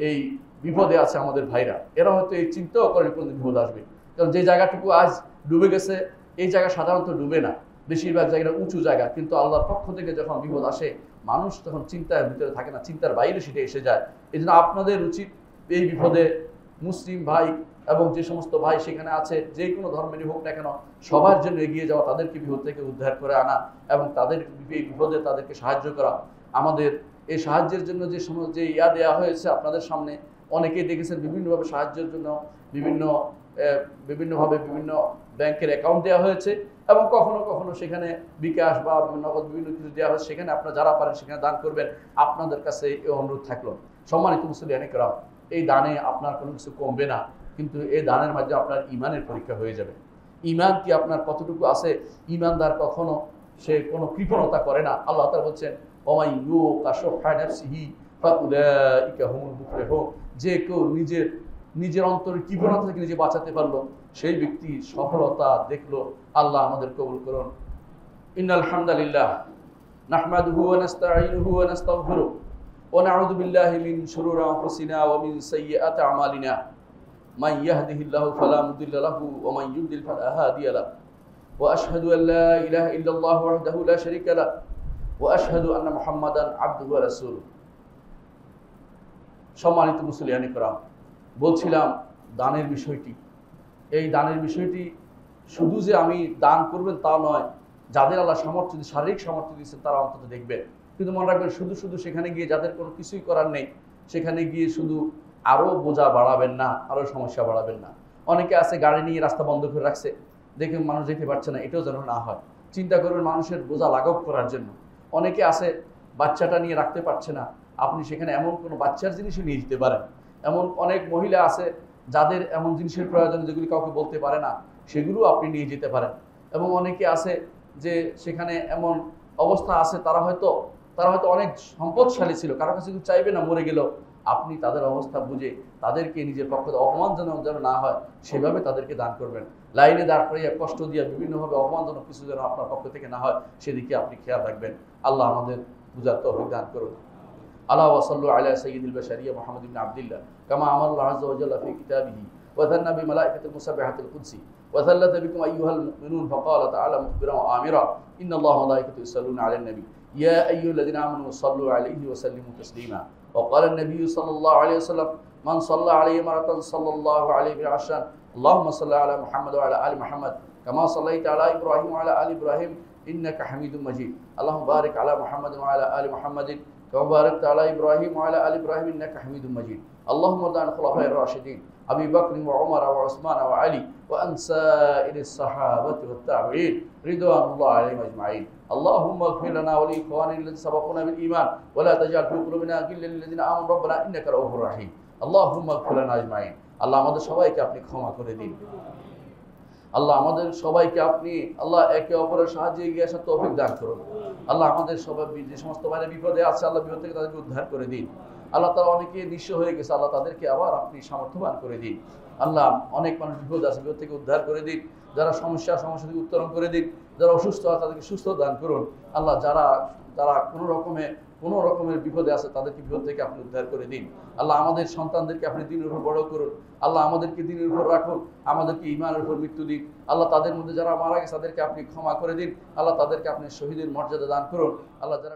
এই বিপদে আছে আমাদের ভাইরা, এরা হয়তো এই চিন্তাও করেন কোনদিন বিপদ আসবে। কারণ যে জায়গাটুকু আজ ডুবে গেছে, এই জায়গা সাধারণত ডুবে না, বেশিরভাগ জায়গাটা উঁচু জায়গা। কিন্তু আল্লাহর পক্ষ থেকে যখন বিপদ আসে, মানুষ তখন চিন্তার ভিতরে থাকে না, চিন্তার বাইরে সেটা এসে যায়। এই জন্য আপনাদের উচিত এই বিপদে মুসলিম ভাই এবং যে সমস্ত ভাই সেখানে আছে, যে কোনো ধর্মেরই হোক না কেন, সবার জন্য এগিয়ে যাওয়া, তাদেরকে বিপদ থেকে উদ্ধার করে আনা এবং তাদের এই বিপদে তাদেরকে সাহায্য করা। আমাদের এই সাহায্যের জন্য যে ইয়া দেওয়া হয়েছে আপনাদের সামনে, অনেকেই দেখেছেন বিভিন্নভাবে সাহায্যের জন্য বিভিন্নভাবে বিভিন্ন ব্যাংকের অ্যাকাউন্ট দেওয়া হয়েছে এবং কখনো কখনো সেখানে বিকাশ বা নগদ বিভিন্ন কিছু দেওয়া হয়েছে। সেখানে আপনারা যারা পারেন সেখানে দান করবেন। আপনাদের কাছে এই অনুরোধ থাকলো, সম্মানিত মুসলিম একরাম, এই দানে আপনার কোনো কিছু কমবে না, কিন্তু এই দানের মাধ্যমে আপনার ইমানের পরীক্ষা হয়ে যাবে। ইমান কি আপনার কতটুকু আছে? ইমানদার কখনো সে কোনো কৃপণতা করে না। আল্লাহ তাআলা বলছেন, ওমাই ইউকা শুহা নাফসিহি ফাউলাইকা হুমুল মুফলিহুন, যে কেউ নিজের অন্তরের কৃপণতা থেকে নিজে বাঁচাতে পারলো, সেই ব্যক্তি সফলতা দেখলো। আল্লাহ আমাদের কবুল করুন। ইন্নাল হামদালিল্লাহ নাহমাদুহু ওয়া নাস্তাঈনুহু ওয়া নাস্তাগফিরুহু ওয়া নাউযু বিল্লাহি মিন শুরুরি আনফুসিনা ওয়া মিন সাইয়্যাতি আমালিনা। মান ইয়াহদিহিল্লাহু ফালা মুদিল্লা লাহু ওয়া মান ইউদ্লিল ফালা হাদিয়া লাহু। ওয়া আশহাদু আল লা ইলাহা ইল্লাল্লাহু ওয়াহদাহু লা শারীকা লাহু ওয়া আশহাদু আন্না মুহাম্মাদান আবদুহু ওয়া রাসূলুহু। সম্মানিত মুসলিয়ান ইকরাম, বলছিলাম দানের বিষয়টি। এই দানের বিষয়টি শুধু যে আমি দান করবেন তা নয়, যাদের আল্লাহ সামর্থ্য, শারীরিক সামর্থ্য দিয়েছেন তারা অন্তত দেখবেন। কিন্তু মনে রাখবেন, শুধু সেখানে গিয়ে যাদের কোনো কিছুই করার নেই, সেখানে গিয়ে শুধু আরও বোঝা বাড়াবেন না, আরও সমস্যা বাড়াবেন না। অনেকে আছে গাড়ি নিয়ে রাস্তা বন্ধ করে রাখছে, দেখে মানুষ যেতে পারছে না, এটাও যেন না হয়। চিন্তা করবেন মানুষের বোঝা লাঘব করার জন্য। অনেকে আছে বাচ্চাটা নিয়ে রাখতে পারছে না, আপনি সেখানে এমন কোনো বাচ্চার জিনিসও নিয়ে যেতে পারেন। এমন অনেক মহিলা আছে যাদের এমন জিনিসের প্রয়োজন যেগুলি কাউকে বলতে পারে না, সেগুলো আপনি নিয়ে যেতে পারেন। এবং অনেকে আছে যে সেখানে এমন অবস্থা আছে, তারা হয়তো অনেক সম্পদশালী ছিল, কারো কাছে কিছু চাইবে না, মরে গেল। আপনি তাদের অবস্থা বুঝে তাদেরকে নিজের পক্ষ থেকে অপমানজনক যেন না হয় সেভাবে তাদেরকে দান করবেন। লাইনে দাঁড় করিয়ে কষ্ট দিয়ে বিভিন্নভাবে অপমানজনক কিছু যেন আপনার পক্ষ থেকে না হয় সেদিকে আপনি খেয়াল রাখবেন। আল্লাহ আমাদের বুঝার তৌফিক দান করুন। আল্লাহ ওয়াসাল্লু আলা সাইয়্যিদিল বাশারিয়া মুহাম্মদ ইবনে আবদুল্লাহ কামা আমাল্লাহু আযজা ওয়া জাল্লা ফি কিতাবিহি ওয়া থান্না বিমালাইকাতিল মুসাব্বিহাতিল কুদসি ওয়া থাল্লাতা বিকুম আইয়ুহাল মুমিনুন ফাকালা তাআলা মুখবিরান ওয়া আমিরা ইন্নাল্লাহা ওয়া মালাইকাতাহু ইউসাল্লুনা আলান নবী ইয়া আইয়ুহাল্লাযিনা আমানু সাল্লু আলাইহি ওয়া সাল্লিমু তাসলিমা ওয়া ক্বালা আন-নবী সাল্লাল্লাহু আলাইহি ওয়াসাল্লাম মান সাল্লা আলাইহি মারাতান সাল্লাল্লাহু আলাইহি বিআশরান আল্লাহুম্মা সাল্লি আলা মুহাম্মদ ওয়া আলা আলি মুহাম্মদ কামা সাল্লাইতা আলা ইব্রাহিম ওয়া আলা আলি ইব্রাহিম ইন্নাকা হামিদুম মাজিদ আল্লাহুম্মা বারিক আলা মুহাম্মদ ওয়া আলা আলি মুহাম্মাদিন كما باركت على إبراهيم وعلى آل إبراهيم إنك حميد مجيد اللهم ارض عن الخلفاء الراشدين أبي بكر وعمر وعثمان وعلي وعن سائر الصحابة والتابعين رضوان الله عليهم أجمعين اللهم اغفر لنا ولإخواننا الذين سبقونا بالإيمان ولا تجعل في قلوبنا غلا للذين آمنوا ربنا إنك رؤوف رحيم اللهم اغفر لنا أجمعين আল্লাহ আমাদের সবাইকে আপনি ক্ষমা করে দিন। আল্লাহ আমাদের সবাইকে আপনি আল্লাহ একে অপরের সাহায্যে এগিয়ে আসার তৌফিক দান করুন। আল্লাহ আমাদের সবাই যে সমস্ত বাইরে বিপদে আছে আল্লাহ বিপদ থেকে তাদেরকে উদ্ধার করে দিন। আল্লাহ তারা অনেকে নিঃস্ব হয়ে গেছে, আল্লাহ তাদেরকে আবার আপনি সামর্থ্যবান করে দিন। আল্লাহ অনেক মানুষ বিপদ আছে, বিপদ থেকে উদ্ধার করে দিন। যারা সমস্যা থেকে উত্তরণ করে দিন। যারা অসুস্থ আছে তাদেরকে সুস্থ দান করুন। আল্লাহ যারা কোনো রকমের বিপদে আছে তাদেরকে বিপদ থেকে আপনি উদ্ধার করে দিন। আল্লাহ আমাদের সন্তানদেরকে আপনি দিনের উপর বড় করুন। আল্লাহ আমাদেরকে দিনের উপর রাখুন, আমাদেরকে ঈমানের উপর মৃত্যু দিন। আল্লাহ তাদের মধ্যে যারা মারা গেছে তাদেরকে আপনি ক্ষমা করে দিন। আল্লাহ তাদেরকে আপনি শহীদের মর্যাদা দান করুন। আল্লাহ যারা